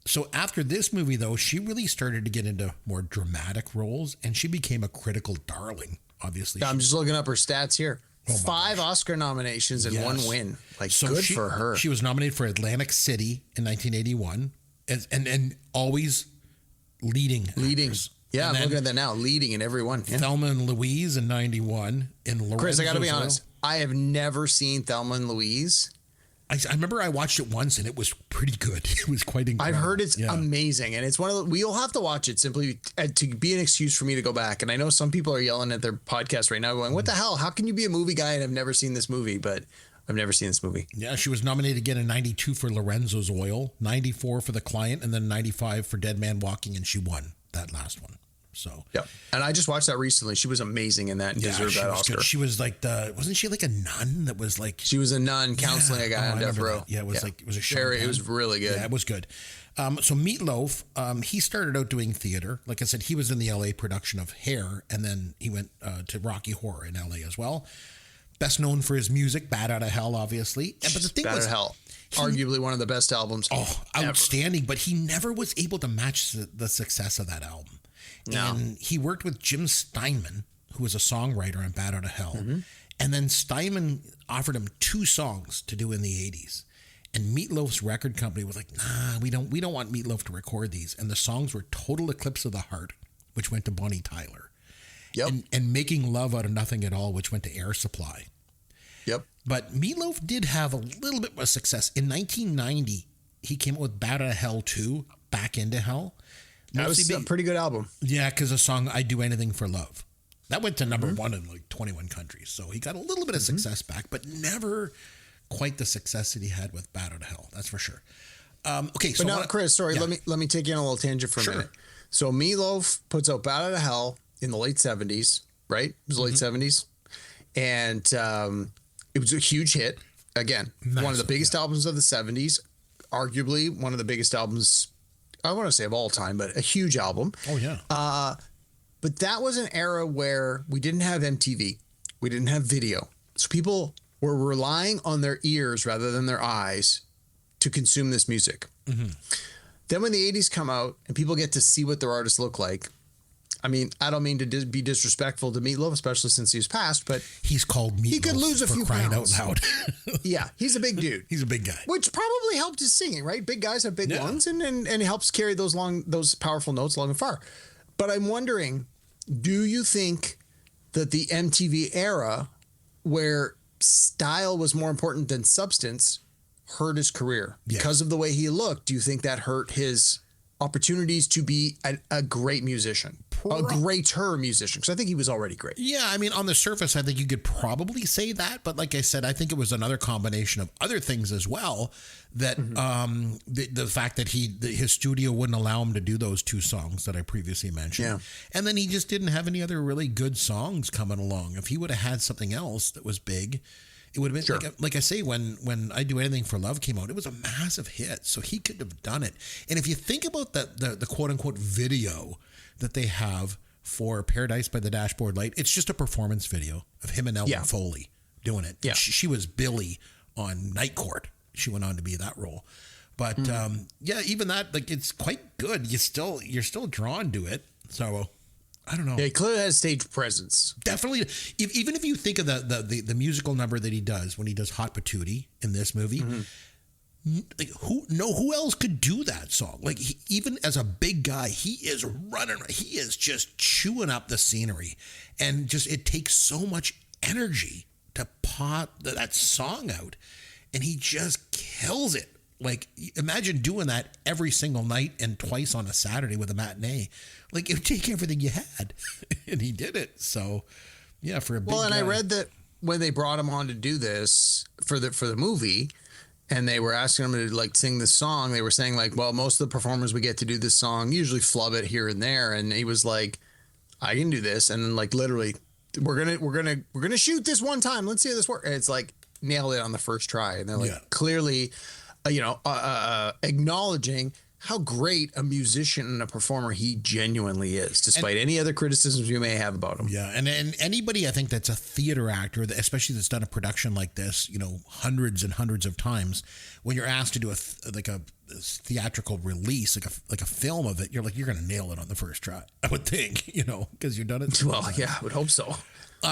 Speaker 4: So after this movie, though, she really started to get into more dramatic roles, and she became a critical darling, obviously.
Speaker 6: I'm just looking up her stats here. 5 Oscar nominations and 1 win. Good for her.
Speaker 4: She was nominated for Atlantic City in 1981 and always leading. Actress.
Speaker 6: Yeah, I'm looking at that now. Leading in every one. Yeah.
Speaker 4: Thelma and Louise in 91. In Lorenzo's
Speaker 6: Chris, I got to be honest. I have never seen Thelma and Louise.
Speaker 4: I remember I watched it once and it was pretty good. It was quite incredible.
Speaker 6: I've heard it's amazing. And it's one of the, we'll have to watch it simply to be an excuse for me to go back. And I know some people are yelling at their podcast right now going, what the hell? How can you be a movie guy and have never seen this movie? But I've never seen this movie.
Speaker 4: Yeah, she was nominated again in 92 for Lorenzo's Oil, 94 for The Client, and then 95 for Dead Man Walking, and she won that last one. So
Speaker 6: yeah, and I just watched that recently. She was amazing in that and deserved that Oscar.
Speaker 4: Good. She was like wasn't she like a nun that was like?
Speaker 6: She was a nun counseling a guy on death row.
Speaker 4: That. Yeah, it was like it was a show.
Speaker 6: It was really good.
Speaker 4: Yeah, it was good. So Meatloaf, he started out doing theater. Like I said, he was in the LA production of Hair, and then he went to Rocky Horror in LA as well. Best known for his music, Bat Out of Hell, obviously. But the thing
Speaker 6: Bat Out of Hell, arguably one of the best albums.
Speaker 4: Oh, outstanding! Ever. But he never was able to match the success of that album. No. And he worked with Jim Steinman, who was a songwriter on Bat Out of Hell. Mm-hmm. And then Steinman offered him 2 songs to do in the 80s. And Meatloaf's record company was like, nah, we don't want Meatloaf to record these. And the songs were Total Eclipse of the Heart, which went to Bonnie Tyler.
Speaker 6: Yep.
Speaker 4: And Making Love Out of Nothing at All, which went to Air Supply.
Speaker 6: Yep.
Speaker 4: But Meatloaf did have a little bit of success. In 1990, he came out with Bat Out of Hell 2, Back Into Hell.
Speaker 6: That was a pretty good album.
Speaker 4: Yeah, because the song I Do Anything for Love. That went to number 1 in like 21 countries. So he got a little bit of success back, but never quite the success that he had with Bat Out of Hell. That's for sure. Okay, so
Speaker 6: now, Chris, sorry, let me take you on a little tangent for a minute. So Meatloaf puts out Bat Out of Hell in the late 70s, right? It was the late 70s. And it was a huge hit. Again, one of the biggest albums of the 70s, arguably one of the biggest albums, I want to say of all time, but a huge album.
Speaker 4: Oh, yeah.
Speaker 6: But that was an era where we didn't have MTV. We didn't have video. So people were relying on their ears rather than their eyes to consume this music. Mm-hmm. Then when the 80s come out and people get to see what their artists look like, I mean, I don't mean to be disrespectful to Meatloaf, especially since he's passed, but
Speaker 4: he's called Meatloaf.
Speaker 6: He could lose a few
Speaker 4: crying
Speaker 6: pounds.
Speaker 4: out loud.
Speaker 6: Yeah, he's a big dude.
Speaker 4: He's a big guy,
Speaker 6: which probably helped his singing. Right, big guys have big lungs, and it helps carry those powerful notes long and far. But I'm wondering, do you think that the MTV era, where style was more important than substance, hurt his career because of the way he looked? Do you think that hurt his opportunities to be a great musician, a greater musician? Because I think he was already great.
Speaker 4: Yeah, I mean, on the surface, I think you could probably say that. But like I said, I think it was another combination of other things as well. That the fact that his studio wouldn't allow him to do those 2 songs that I previously mentioned. Yeah. And then he just didn't have any other really good songs coming along. If he would have had something else that was big, it would have been like I say, when I Do Anything for Love came out, it was a massive hit. So he could have done it. And if you think about the quote unquote video that they have for Paradise by the Dashboard Light, it's just a performance video of him and Ellen Foley doing it. Yeah. She was Billy on Night Court. She went on to be that role. But even that, like, it's quite good. You're still drawn to it. So I don't know.
Speaker 6: Yeah, he clearly has stage presence.
Speaker 4: Definitely. Even if you think of the musical number that he does when he does Hot Patootie in this movie, like who else could do that song? Like even as a big guy, he is running, he is just chewing up the scenery, and just it takes so much energy to pop that song out, and he just kills it. Like imagine doing that every single night and twice on a Saturday with a matinee. Like it would take everything you had, and he did it. So yeah, for a big guy.
Speaker 6: I read that when they brought him on to do this for the movie, and they were asking him to like sing this song, they were saying like, well, most of the performers we get to do this song usually flub it here and there, and he was like, I can do this, and like literally, we're gonna shoot this one time. Let's see how this works. And it's like nailed it on the first try, and they're like clearly, acknowledging how great a musician and a performer he genuinely is, despite any other criticisms you may have about him.
Speaker 4: Yeah, and anybody I think that's a theater actor, especially that's done a production like this, hundreds and hundreds of times, when you're asked to do a theatrical release, like a film of it, you're going to nail it on the first try, I would think, because you've done it.
Speaker 6: Well, yeah, I would hope so.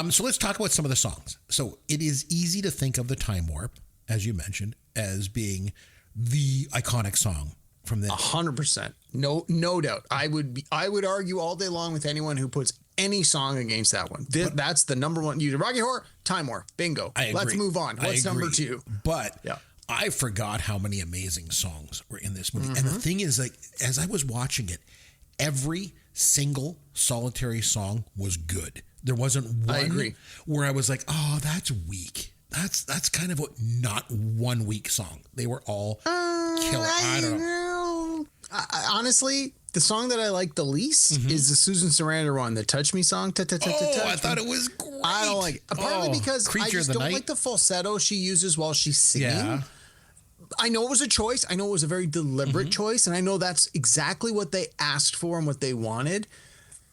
Speaker 4: So let's talk about some of the songs. So it is easy to think of the Time Warp, as you mentioned, as being the iconic song from this.
Speaker 6: 100%. No doubt. I would argue all day long with anyone who puts any song against that one. That's the number one. You Rocky Horror, Time Warp, bingo. Let's move on. What's number two?
Speaker 4: But I forgot how many amazing songs were in this movie. Mm-hmm. And the thing is, like, as I was watching it, every single solitary song was good. There wasn't one where I was like, oh, that's weak. That's kind of not one weak song. They were all killer. I don't know.
Speaker 6: Honestly, the song that I like the least is the Susan Sarandon one, the Touch Me song.
Speaker 4: I thought it was great.
Speaker 6: I don't like it. Partly because I just don't like the falsetto she uses while she's singing. Yeah. I know it was a choice. I know it was a very deliberate choice. And I know that's exactly what they asked for and what they wanted.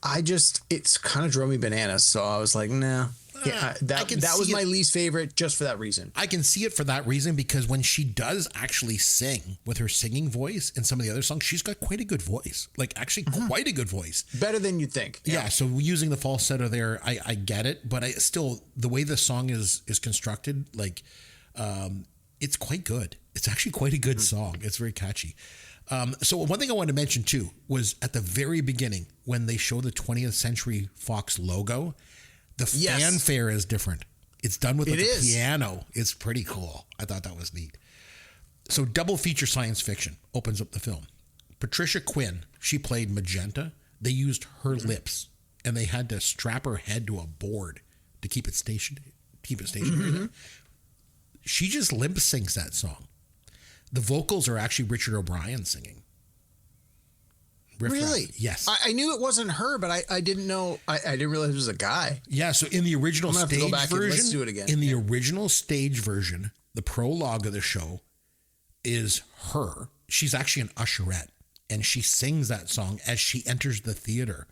Speaker 6: It's kind of drove me bananas. So I was like, nah. Yeah, that was my least favorite just for that reason.
Speaker 4: I can see it for that reason because when she does actually sing with her singing voice in some of the other songs, she's got quite a good voice. Like actually quite a good voice.
Speaker 6: Better than you'd think.
Speaker 4: Yeah, so using the falsetto there, I get it, but the way the song is constructed, like it's quite good. It's actually quite a good song. It's very catchy. So one thing I wanted to mention too was at the very beginning when they show the 20th Century Fox logo, the fanfare is different. It's done with a piano. It's pretty cool. I thought that was neat. So double feature science fiction opens up the film. Patricia Quinn, she played Magenta. They used her lips, and they had to strap her head to a board to keep it stationary. She just lip syncs that song. The vocals are actually Richard O'Brien singing.
Speaker 6: Really?
Speaker 4: Yes.
Speaker 6: I knew it wasn't her, but I didn't know. I didn't realize it was a guy.
Speaker 4: Yeah. So in the original stage version,
Speaker 6: let's do it again.
Speaker 4: In the original stage version, the prologue of the show is her. She's actually an usherette, and she sings that song as she enters the theater,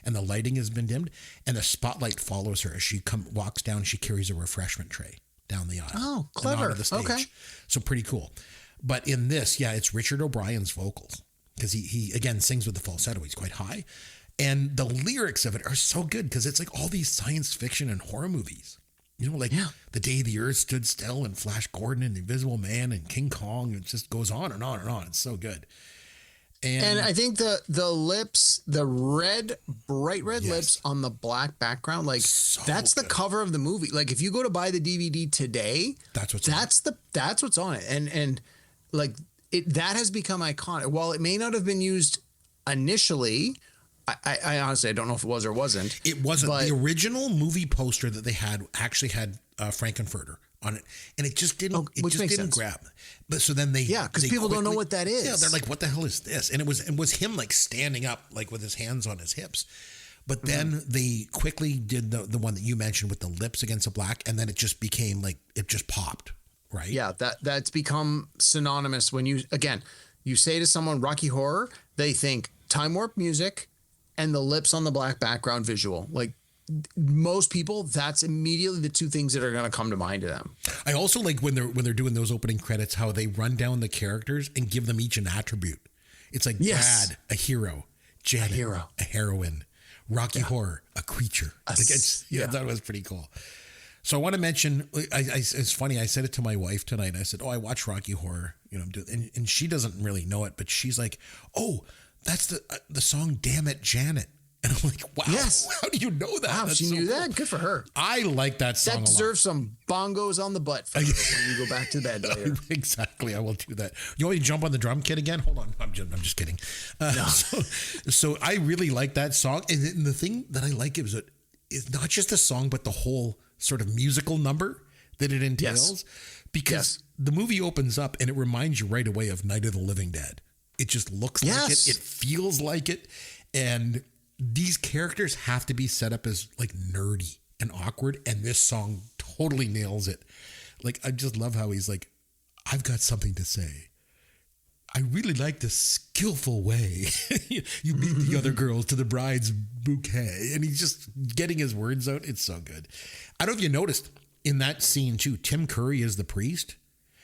Speaker 4: and the lighting has been dimmed, and the spotlight follows her as she walks down. She carries a refreshment tray down the aisle.
Speaker 6: Oh, clever.
Speaker 4: Onto the stage. Okay. So pretty cool. But in this, it's Richard O'Brien's vocals. Because he again sings with the falsetto. He's quite high. And the lyrics of it are so good because it's like all these science fiction and horror movies. The Day the Earth Stood Still and Flash Gordon and The Invisible Man and King Kong. It just goes on and on and on. It's so good. And
Speaker 6: I think the lips, the bright red lips on the black background, like so that's good. The cover of the movie. Like if you go to buy the DVD today, that's what's on it. And like that has become iconic. While it may not have been used initially, I honestly I don't know if it was or wasn't.
Speaker 4: It wasn't. The original movie poster that they had actually had Frankenfurter on it, and it just didn't. It just didn't grab. But so then
Speaker 6: because people don't know what that is.
Speaker 4: Yeah, they're like, "What the hell is this?" And it was him like standing up, like with his hands on his hips. But then they quickly did the one that you mentioned with the lips against the black, and then it just became like it just popped. Right.
Speaker 6: Yeah, that's become synonymous when you say to someone Rocky Horror, they think Time Warp music and the lips on the black background visual. Like most people, that's immediately the two things that are going to come to mind to them.
Speaker 4: I also like when they're doing those opening credits, how they run down the characters and give them each an attribute. It's like Brad, a hero, Janet, a heroine, Rocky Horror, a creature. I thought it was pretty cool. So I want to mention, it's funny, I said it to my wife tonight. I said, I watched Rocky Horror I'm doing, and she doesn't really know it, but she's like, oh, that's the song "Damn It, Janet." And I'm like, wow,
Speaker 6: yes.
Speaker 4: How do you know that?
Speaker 6: Wow,
Speaker 4: That's
Speaker 6: she
Speaker 4: so
Speaker 6: knew
Speaker 4: cool.
Speaker 6: that. Good for her.
Speaker 4: I like that song
Speaker 6: That deserves some bongos on the butt for her when you go back to bed later.
Speaker 4: Exactly. I will do that. You want me to jump on the drum kit again? Hold on. I'm just kidding.
Speaker 6: No.
Speaker 4: So I really like that song. And the thing that I like is not just the song, but the whole sort of musical number that it entails.
Speaker 6: Yes.
Speaker 4: Because the movie opens up and it reminds you right away of Night of the Living Dead. It just looks like it. It feels like it. And these characters have to be set up as like nerdy and awkward. And this song totally nails it. Like, I just love how he's like, I've got something to say. I really like the skillful way you beat the other girls to the bride's bouquet. And he's just getting his words out. It's so good. I don't know if you noticed in that scene too, Tim Curry is the priest.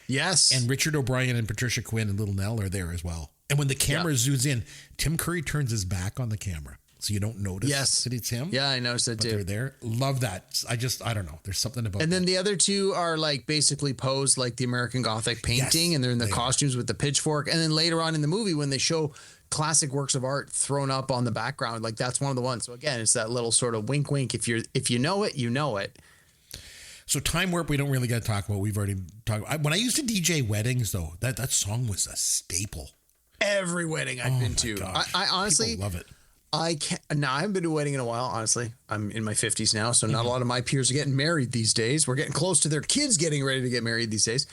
Speaker 6: Yes.
Speaker 4: And Richard O'Brien and Patricia Quinn and Little Nell are there as well. And when the camera zooms in, Tim Curry turns his back on the camera. So you don't notice that it's him.
Speaker 6: Yeah, I noticed that too.
Speaker 4: They're there. Love that. I don't know. There's something about
Speaker 6: And then
Speaker 4: that.
Speaker 6: the other two are like basically posed like the American Gothic painting, and they're in the costumes with the pitchfork. And then later on in the movie, when they show classic works of art thrown up on the background, like that's one of the ones. So again, it's that little sort of wink, wink. If you know it, you know it.
Speaker 4: So Time Warp, we don't really got to talk about. We've already talked about. When I used to DJ weddings, though, that song was a staple.
Speaker 6: Every wedding I've been to.
Speaker 4: Gosh.
Speaker 6: I honestly
Speaker 4: People love it.
Speaker 6: I haven't been to a wedding in a while, honestly. I'm in my 50s now, so not a lot of my peers are getting married these days. We're getting close to their kids getting ready to get married these days.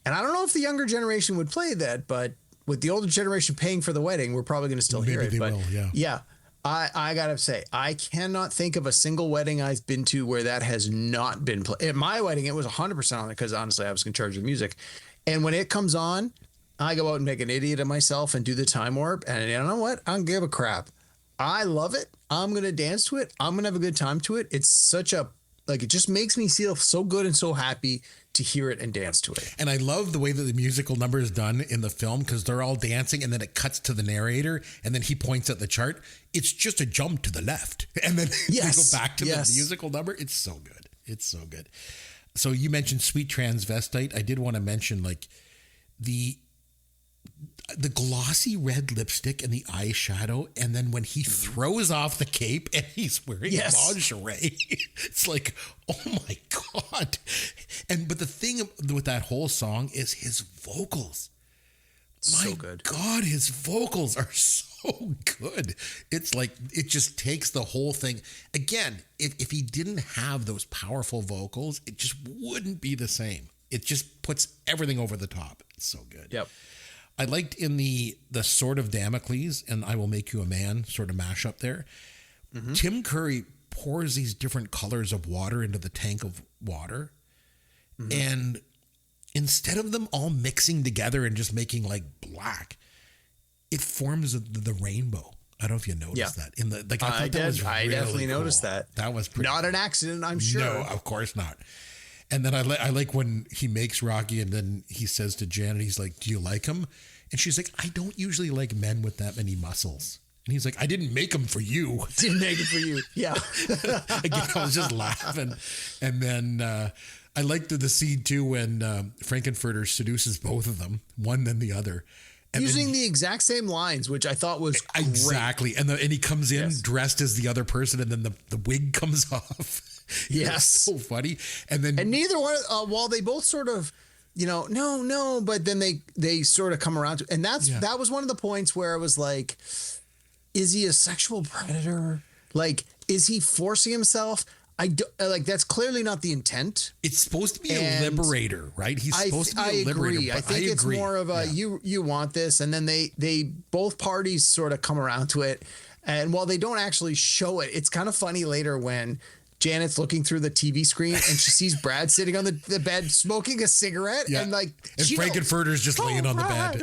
Speaker 6: And I don't know if the younger generation would play that, but with the older generation paying for the wedding, we're probably going to still hear it.
Speaker 4: Maybe they
Speaker 6: but
Speaker 4: will, yeah.
Speaker 6: I got to say, I cannot think of a single wedding I've been to where that has not been played. At my wedding, it was 100% on it because honestly, I was in charge of music. And when it comes on, I go out and make an idiot of myself and do the Time Warp. And you know what? I don't give a crap. I love it. I'm going to dance to it. I'm going to have a good time to it. It's such a, like, it just makes me feel so good and so happy to hear it and dance to it.
Speaker 4: And I love the way that the musical number is done in the film because they're all dancing and then it cuts to the narrator and then he points at the chart. It's just a jump to the left. And then they go back to the musical number. It's so good. It's so good. So you mentioned Sweet Transvestite. I did want to mention like the glossy red lipstick and the eyeshadow, and then when he throws off the cape and he's wearing lingerie, it's like, oh my God. But the thing with that whole song is his vocals.
Speaker 6: So good.
Speaker 4: God, his vocals are so good. It's like, it just takes the whole thing. Again, if he didn't have those powerful vocals, it just wouldn't be the same. It just puts everything over the top. It's so good.
Speaker 6: Yep.
Speaker 4: I liked in the Sword of Damocles and I Will Make You a Man sort of mashup there. Mm-hmm. Tim Curry pours these different colors of water into the tank of water. Mm-hmm. And instead of them all mixing together and just making like black, it forms the rainbow. I don't know if you noticed that. In the like, I
Speaker 6: definitely noticed that.
Speaker 4: That was pretty
Speaker 6: not an accident, I'm sure.
Speaker 4: No, of course not. And then I like when he makes Rocky and then he says to Janet, he's like, do you like him? And she's like, I don't usually like men with that many muscles. And he's like, I didn't make him for you.
Speaker 6: Didn't make it for you. Yeah.
Speaker 4: Again, I was just laughing. And then I liked the scene too when Frankenfurter seduces both of them, one then the other. And
Speaker 6: using the exact same lines, which I thought was great.
Speaker 4: Exactly. And he comes in dressed as the other person and then the wig comes off.
Speaker 6: Yes.
Speaker 4: So funny. And
Speaker 6: neither one, while they both sort of, no, but then they sort of come around to, and that was one of the points where I was like, is he a sexual predator? Like, is he forcing himself? That's clearly not the intent.
Speaker 4: It's supposed to be a liberator, right? He's supposed to be a liberator.
Speaker 6: Agree. I think it's more of a, you want this. And then they both parties sort of come around to it. And while they don't actually show it, it's kind of funny later when Janet's looking through the TV screen and she sees Brad sitting on the bed smoking a cigarette and
Speaker 4: Frankenfurter's just laying on the bed.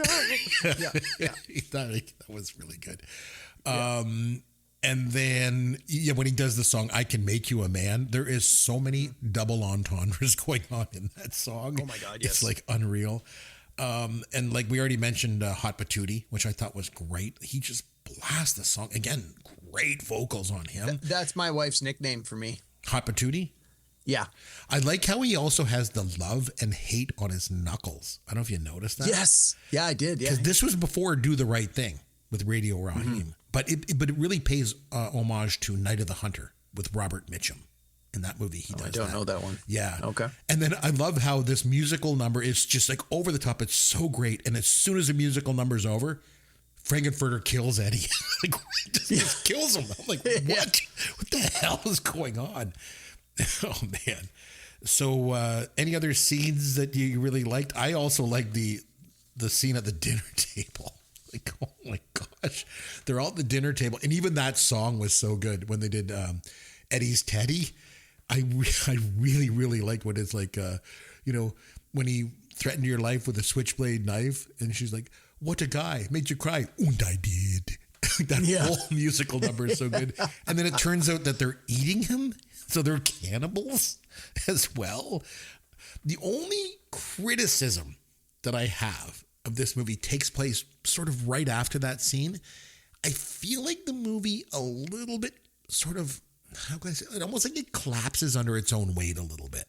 Speaker 6: Yeah.
Speaker 4: That was really good. And then when he does the song I Can Make You a Man, there is so many double entendres going on in that song.
Speaker 6: Oh my God, yes.
Speaker 4: It's like unreal. And like we already mentioned Hot Patootie, which I thought was great. He just blasts the song. Again, great vocals on him.
Speaker 6: That's my wife's nickname for me.
Speaker 4: Hot Patootie?
Speaker 6: Yeah.
Speaker 4: I like how he also has the love and hate on his knuckles. I don't know if you noticed that.
Speaker 6: Yes. Yeah, I did. Yeah.
Speaker 4: Because this was before Do the Right Thing with Radio Raheem. But it really pays homage to Night of the Hunter with Robert Mitchum. In that movie, he does
Speaker 6: I don't know that one.
Speaker 4: Yeah.
Speaker 6: Okay.
Speaker 4: And then I love how this musical number is just like over the top. It's so great. And as soon as the musical number's over, Frankenfurter kills Eddie. Just kills him. I'm like, what?
Speaker 6: Yeah.
Speaker 4: What the hell is going on? Oh, man. So any other scenes that you really liked? I also like the scene at the dinner table. Like, oh my gosh. They're all at the dinner table. And even that song was so good when they did Eddie's Teddy. I really, really liked what it's like, when he threatened your life with a switchblade knife. And she's like, what a guy, made you cry. And I did. That whole musical number is so good. And then it turns out that they're eating him. So they're cannibals as well. The only criticism that I have of this movie takes place sort of right after that scene. I feel like the movie a little bit sort of, how can I say it? Almost like it collapses under its own weight a little bit.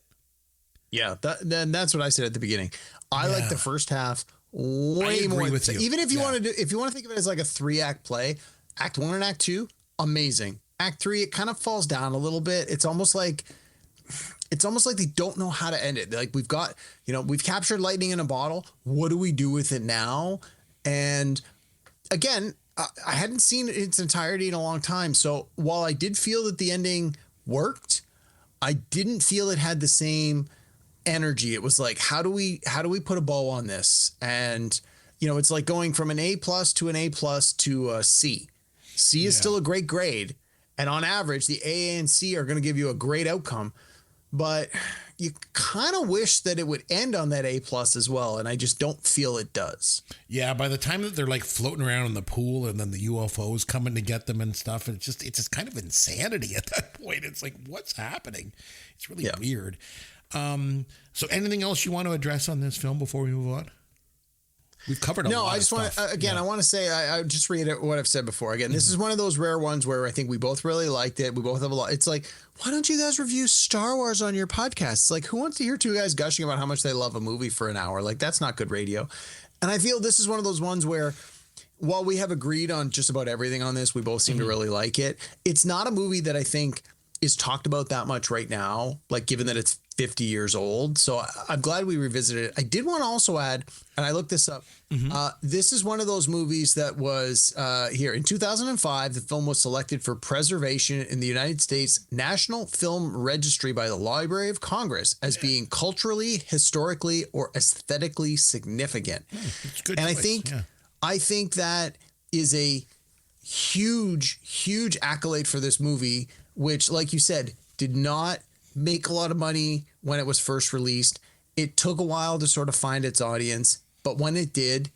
Speaker 6: Yeah, that's what I said at the beginning. I like the first half way more.
Speaker 4: With you.
Speaker 6: Even if you want to if you want to think of it as like a 3-act play, Act 1 and Act 2, amazing. Act 3, it kind of falls down a little bit. It's almost like they don't know how to end it. Like we've captured lightning in a bottle. What do we do with it now? And again, I hadn't seen its entirety in a long time. So while I did feel that the ending worked, I didn't feel it had the same energy. It was like, how do we put a bow on this? And, it's like going from an A+ to an A+ to a C. C is still a great grade. And on average, the A and C are going to give you a great outcome. But you kind of wish that it would end on that A+ as well. And I just don't feel it does.
Speaker 4: Yeah, by the time that they're like floating around in the pool and then the UFOs coming to get them and stuff, it's just kind of insanity at that point. It's like, what's happening? It's really weird. So anything else you want to address on this film before we move on? We've covered a lot. No,
Speaker 6: I just want to, I want to say, I just reiterate what I've said before. Again, this is one of those rare ones where I think we both really liked it. We both have a lot. It's like, why don't you guys review Star Wars on your podcast? It's like, who wants to hear two guys gushing about how much they love a movie for an hour? Like, that's not good radio. And I feel this is one of those ones where, while we have agreed on just about everything on this, we both seem to really like it. It's not a movie that I think is talked about that much right now, like given that it's 50 years old. So I'm glad we revisited it. I did want to also add, and I looked this up, this is one of those movies that was here in 2005. The film was selected for preservation in the United States National Film Registry by the Library of Congress as being culturally, historically, or aesthetically significant.
Speaker 4: It's good
Speaker 6: and
Speaker 4: choice.
Speaker 6: I think that is a huge accolade for this movie, which, like you said, did not make a lot of money when it was first released. It took a while to sort of find its audience, but when it did,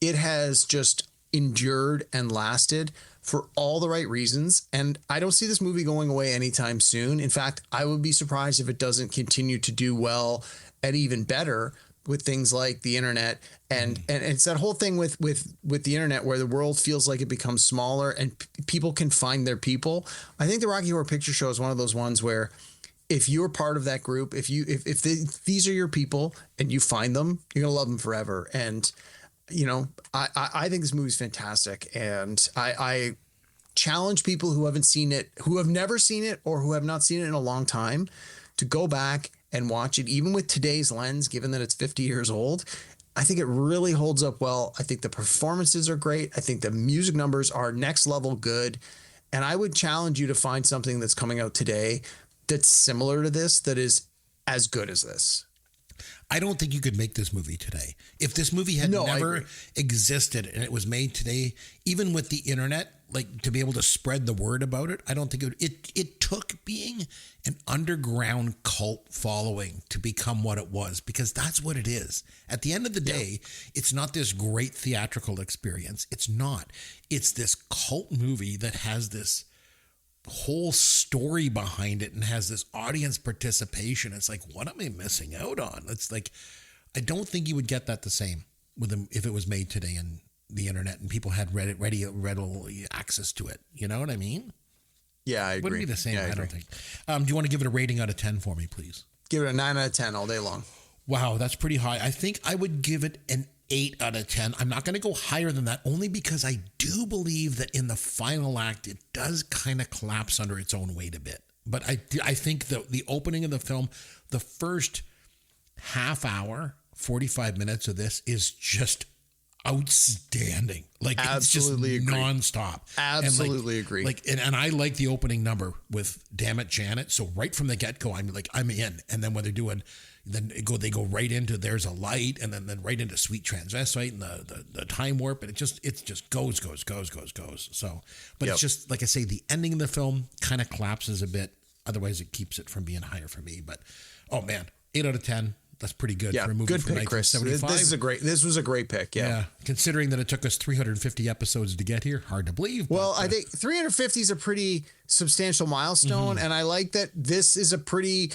Speaker 6: it has just endured and lasted for all the right reasons. And I don't see this movie going away anytime soon. In fact, I would be surprised if it doesn't continue to do well and even better with things like the internet. And it's that whole thing with the internet where the world feels like it becomes smaller and people can find their people. I think the Rocky Horror Picture Show is one of those ones where if you're part of that group, if these are your people and you find them, you're going to love them forever. And, I think this movie's fantastic. And I challenge people who haven't seen it, who have never seen it or who have not seen it in a long time to go back and watch it, even with today's lens, given that it's 50 years old. I think it really holds up well. I think the performances are great. I think the music numbers are next level good. And I would challenge you to find something that's coming out today that's similar to this, that is as good as this.
Speaker 4: I don't think you could make this movie today. If this movie had never existed and it was made today, even with the internet, like to be able to spread the word about it, I don't think it took being an underground cult following to become what it was, because that's what it is. At the end of the day, it's not this great theatrical experience. It's not. It's this cult movie that has this whole story behind it and has this audience participation. It's like, what am I missing out on? It's like, I don't think you would get that the same with them if it was made today and the internet and people had ready access to it. You know what I mean?
Speaker 6: Yeah, I agree.
Speaker 4: Wouldn't be the same,
Speaker 6: Yeah,
Speaker 4: I don't think. Do you want to give it a rating out of 10 for me, please?
Speaker 6: Give it a 9 out of 10 all day long.
Speaker 4: Wow, that's pretty high. I think I would give it an 8 out of 10. I'm not going to go higher than that, only because I do believe that in the final act, it does kind of collapse under its own weight a bit. But I think the opening of the film, the first half hour, 45 minutes of this is just outstanding. Like,
Speaker 6: absolutely
Speaker 4: it's just
Speaker 6: agree.
Speaker 4: Nonstop.
Speaker 6: Absolutely agree.
Speaker 4: And I like the opening number with "Damn It, Janet." So right from the get-go, I'm in. And then when they're doing, they go right into "There's a Light," and then right into "Sweet Transvestite" and the time warp, and it just goes. So, but It's just like I say, the ending of the film kind of collapses a bit. Otherwise, it keeps it from being higher for me. But oh man, 8 out of 10. That's pretty good for a movie
Speaker 6: good
Speaker 4: from
Speaker 6: pick, Chris.
Speaker 4: 1975.
Speaker 6: This was a great pick. Yeah.
Speaker 4: Considering that it took us 350 episodes to get here, hard to believe.
Speaker 6: Well, I think 350 is a pretty substantial milestone, and I like that this is a pretty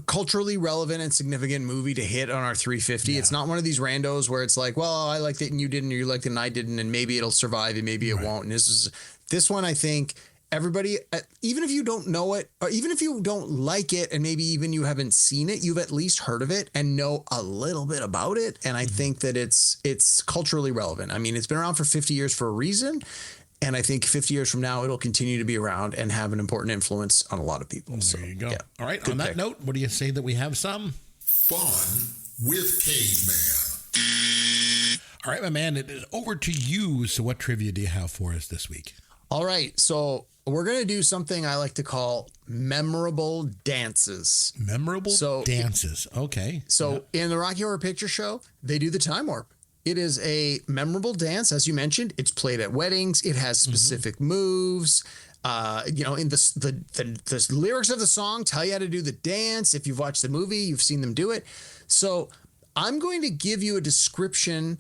Speaker 6: culturally relevant and significant movie to hit on our 350. It's not one of these randos where it's like, well, I liked it and you didn't, or you liked it and I didn't, and maybe it'll survive and maybe it won't. And this one, I think. Everybody, even if you don't know it, or even if you don't like it, and maybe even you haven't seen it, you've at least heard of it and know a little bit about it. And I think that it's culturally relevant. I mean, it's been around for 50 years for a reason. And I think 50 years from now, it'll continue to be around and have an important influence on a lot of people. So
Speaker 4: there you go.
Speaker 6: Yeah.
Speaker 4: All right. On that note, what do you say that we have some
Speaker 3: Fun with Caveman.
Speaker 4: All right, my man, it is over to you. So what trivia do you have for us this week?
Speaker 6: All right. So we're going to do something I like to call memorable dances.
Speaker 4: Memorable dances. Okay.
Speaker 6: So in the Rocky Horror Picture Show, they do the time warp. It is a memorable dance. As you mentioned, it's played at weddings. It has specific moves. In the lyrics of the song tell you how to do the dance. If you've watched the movie, you've seen them do it. So I'm going to give you a description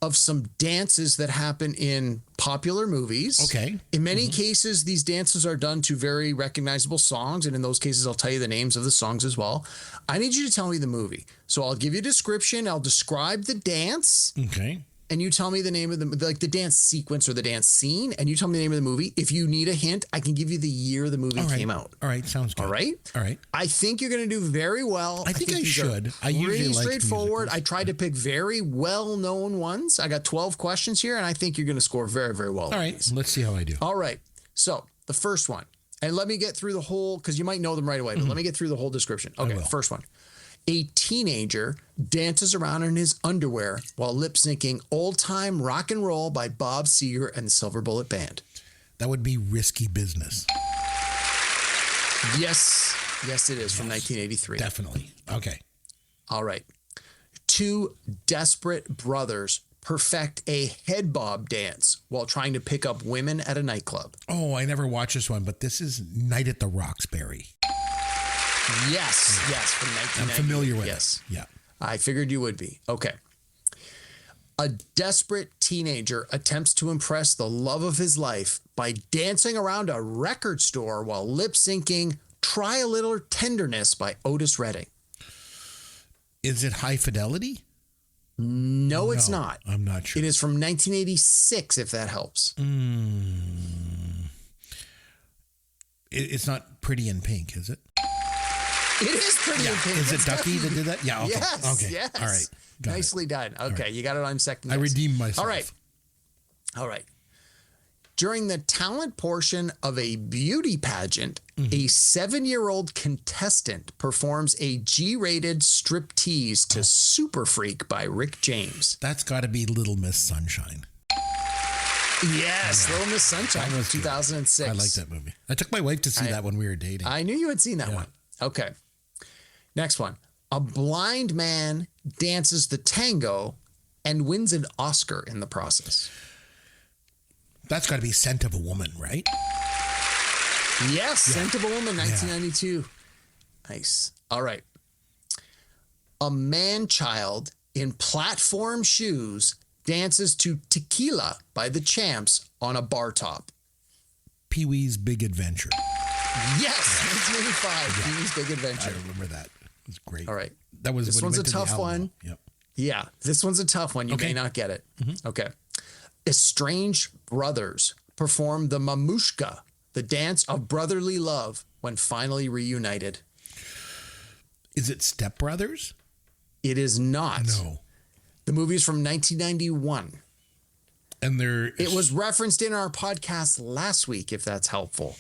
Speaker 6: of some dances that happen in popular movies.
Speaker 4: Okay.
Speaker 6: In many cases, these dances are done to very recognizable songs. And in those cases, I'll tell you the names of the songs as well. I need you to tell me the movie. So I'll give you a description. I'll describe the dance.
Speaker 4: Okay.
Speaker 6: And you tell me the name of the dance sequence or the dance scene. And you tell me the name of the movie. If you need a hint, I can give you the year the movie came out.
Speaker 4: All right. Sounds good.
Speaker 6: All right. I think you're going to do very well.
Speaker 4: I think I should. I usually
Speaker 6: really
Speaker 4: like
Speaker 6: straightforward.
Speaker 4: musicals.
Speaker 6: I tried to pick very well-known ones. I got 12 questions here, and I think you're going to score very, very well.
Speaker 4: All right. Let's see how I do.
Speaker 6: All right. So the first one, and let me get through the whole, because you might know them right away, but let me get through the whole description. Okay. First one. A teenager dances around in his underwear while lip syncing Old Time Rock and Roll by Bob Seger and the Silver Bullet Band.
Speaker 4: That would be Risky Business.
Speaker 6: Yes, it is from 1983.
Speaker 4: Definitely. Okay.
Speaker 6: All right. Two desperate brothers perfect a head bob dance while trying to pick up women at a nightclub.
Speaker 4: Oh, I never watched this one, but this is Night at the Roxbury.
Speaker 6: Yes, from 1990.
Speaker 4: I'm familiar with
Speaker 6: it.
Speaker 4: Yeah.
Speaker 6: I figured you would be. Okay. A desperate teenager attempts to impress the love of his life by dancing around a record store while lip syncing Try a Little Tenderness by Otis Redding.
Speaker 4: Is it High Fidelity?
Speaker 6: No, it's not.
Speaker 4: I'm not sure.
Speaker 6: It is from 1986, if that helps.
Speaker 4: It's not Pretty in Pink, is it?
Speaker 6: It is Pretty in Pink.
Speaker 4: Is it Ducky that did that? Yeah. Okay.
Speaker 6: Yes.
Speaker 4: Okay.
Speaker 6: Yes.
Speaker 4: All right.
Speaker 6: Nicely done. Okay. You got it on second guess.
Speaker 4: I redeemed myself.
Speaker 6: All right. During the talent portion of a beauty pageant, a 7-year-old contestant performs a G-rated striptease to Super Freak by Rick James.
Speaker 4: That's got to be Little Miss Sunshine.
Speaker 6: Yes, Little Miss Sunshine from 2006.
Speaker 4: I like that movie. I took my wife to see that when we were dating.
Speaker 6: I knew you had seen that one. Okay. Next one. A blind man dances the tango and wins an Oscar in the process.
Speaker 4: That's got to be Scent of a Woman, right?
Speaker 6: Yes, Scent of a Woman, 1992. Nice. All right. A man-child in platform shoes dances to Tequila by the Champs on a bar top.
Speaker 4: Pee-wee's Big Adventure.
Speaker 6: Yes, 1985. Pee-wee's Big Adventure.
Speaker 4: I remember that. It was great.
Speaker 6: All right.
Speaker 4: That was
Speaker 6: this
Speaker 4: when
Speaker 6: one's
Speaker 4: he
Speaker 6: a
Speaker 4: went to the
Speaker 6: tough
Speaker 4: Alamo.
Speaker 6: one.
Speaker 4: Yep.
Speaker 6: Yeah, this one's a tough one. You may not get it. Okay. Estranged brothers perform the Mamushka the dance of brotherly love when finally reunited?
Speaker 4: Is it Step Brothers?
Speaker 6: It is not.
Speaker 4: No.
Speaker 6: The movie is from 1991.
Speaker 4: And
Speaker 6: it was referenced in our podcast last week, if that's helpful.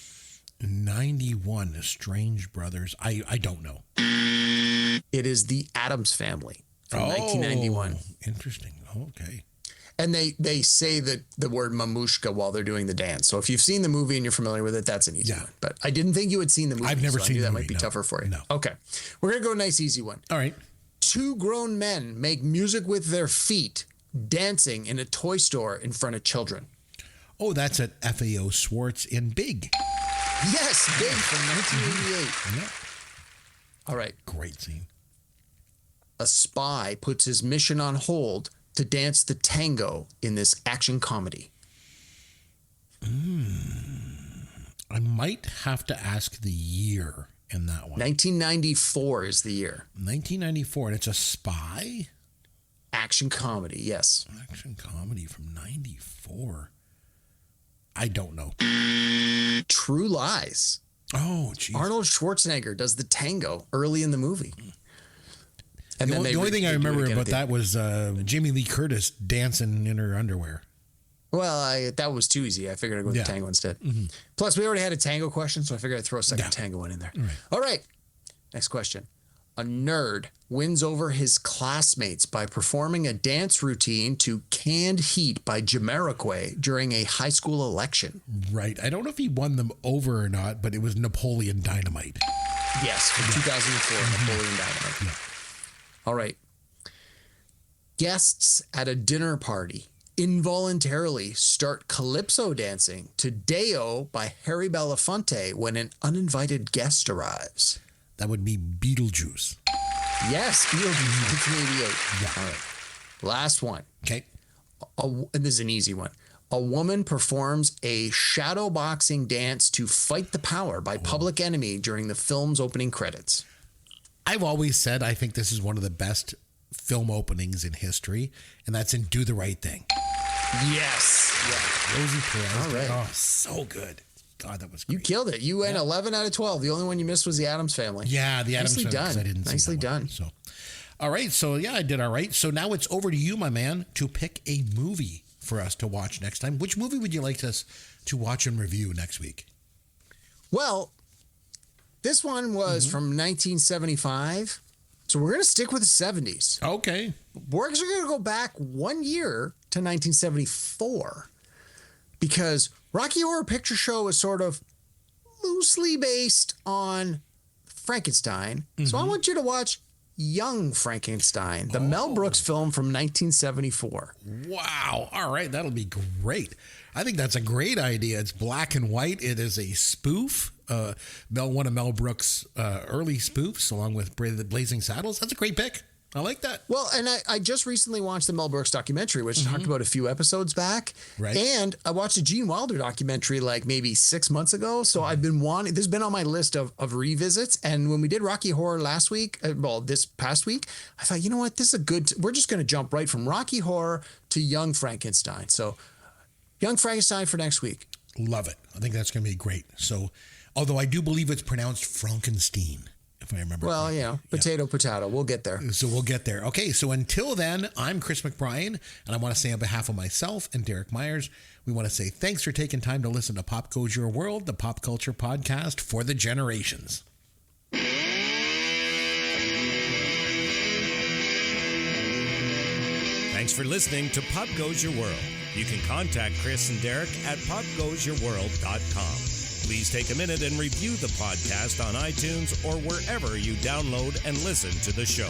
Speaker 4: 91, Strange Brothers. I don't know.
Speaker 6: It is The Addams Family from 1991.
Speaker 4: Interesting. Okay.
Speaker 6: And they say that the word mamushka while they're doing the dance. So if you've seen the movie and you're familiar with it, that's an easy one. But I didn't think you had seen the movie.
Speaker 4: I've never seen the
Speaker 6: that
Speaker 4: movie.
Speaker 6: Might be tougher for you.
Speaker 4: No.
Speaker 6: Okay. We're going to go nice, easy one.
Speaker 4: All right.
Speaker 6: Two grown men make music with their feet, dancing in a toy store in front of children.
Speaker 4: Oh, that's at FAO Schwartz in Big.
Speaker 6: Yes, Big from 1988.
Speaker 4: Yeah.
Speaker 6: All right.
Speaker 4: Great scene.
Speaker 6: A spy puts his mission on hold to dance the tango in this action comedy.
Speaker 4: I might have to ask the year in that one.
Speaker 6: 1994 is the year.
Speaker 4: 1994, and it's a spy?
Speaker 6: Action comedy, yes.
Speaker 4: Action comedy from 94. I don't know.
Speaker 6: True Lies.
Speaker 4: Oh, geez.
Speaker 6: Arnold Schwarzenegger does the tango early in the movie. And
Speaker 4: the only thing I remember about that was Jamie Lee Curtis dancing in her underwear.
Speaker 6: Well, that was too easy. I figured I'd go with the tango instead. Mm-hmm. Plus, we already had a tango question, so I figured I'd throw a second tango one in there. All right. Next question. A nerd wins over his classmates by performing a dance routine to Canned Heat by Jamiroquai during a high school election.
Speaker 4: Right. I don't know if he won them over or not, but it was Napoleon Dynamite.
Speaker 6: Yes, from 2004, Napoleon Dynamite.
Speaker 4: Yeah.
Speaker 6: All right. Guests at a dinner party involuntarily start calypso dancing to Deo by Harry Belafonte when an uninvited guest arrives.
Speaker 4: That would be Beetlejuice.
Speaker 6: Yes, Beetlejuice, 1988.
Speaker 4: Yeah.
Speaker 6: All right. Last one.
Speaker 4: Okay.
Speaker 6: And this is an easy one. A woman performs a shadow boxing dance to Fight the Power by Public Enemy during the film's opening credits.
Speaker 4: I've always said I think this is one of the best film openings in history, and that's in Do the Right Thing.
Speaker 6: Yes.
Speaker 4: Yeah. Rosie Perez.
Speaker 6: All right.
Speaker 4: Oh, so good. God, that was great.
Speaker 6: You killed it. You went 11 out of 12. The only one you missed was the Addams Family.
Speaker 4: Yeah, the Addams Family.
Speaker 6: Nicely done.
Speaker 4: I didn't see
Speaker 6: Nicely done.
Speaker 4: One, so, all right. So, yeah, I did all right. So now it's over to you, my man, to pick a movie for us to watch next time. Which movie would you like us to watch and review next week?
Speaker 6: Well, this one was from 1975. So we're going to stick with the 70s.
Speaker 4: Okay.
Speaker 6: We're actually going to go back 1 year to 1974 because Rocky Horror Picture Show is sort of loosely based on Frankenstein. So I want you to watch Young Frankenstein, the Mel Brooks film from 1974.
Speaker 4: Wow. All right. That'll be great. I think that's a great idea. It's black and white. It is a spoof. One of Mel Brooks' early spoofs, along with Blazing Saddles. That's a great pick. I like that.
Speaker 6: Well, and I just recently watched the Mel Brooks documentary, which I talked about a few episodes back.
Speaker 4: Right.
Speaker 6: And I watched a Gene Wilder documentary like maybe 6 months ago. So I've been wanting, this has been on my list of revisits. And when we did Rocky Horror this past week, I thought, you know what, this is a good, we're just going to jump right from Rocky Horror to Young Frankenstein. So Young Frankenstein for next week.
Speaker 4: Love it. I think that's going to be great. So, although I do believe it's pronounced Frankenstein, if I remember.
Speaker 6: Well,
Speaker 4: correctly.
Speaker 6: Potato. We'll get there.
Speaker 4: So we'll get there. Okay, so until then, I'm Chris McBrien, and I want to say on behalf of myself and Derek Myers, we want to say thanks for taking time to listen to Pop Goes Your World, the pop culture podcast for the generations.
Speaker 7: Thanks for listening to Pop Goes Your World. You can contact Chris and Derek at popgoesyourworld.com. Please take a minute and review the podcast on iTunes or wherever you download and listen to the show.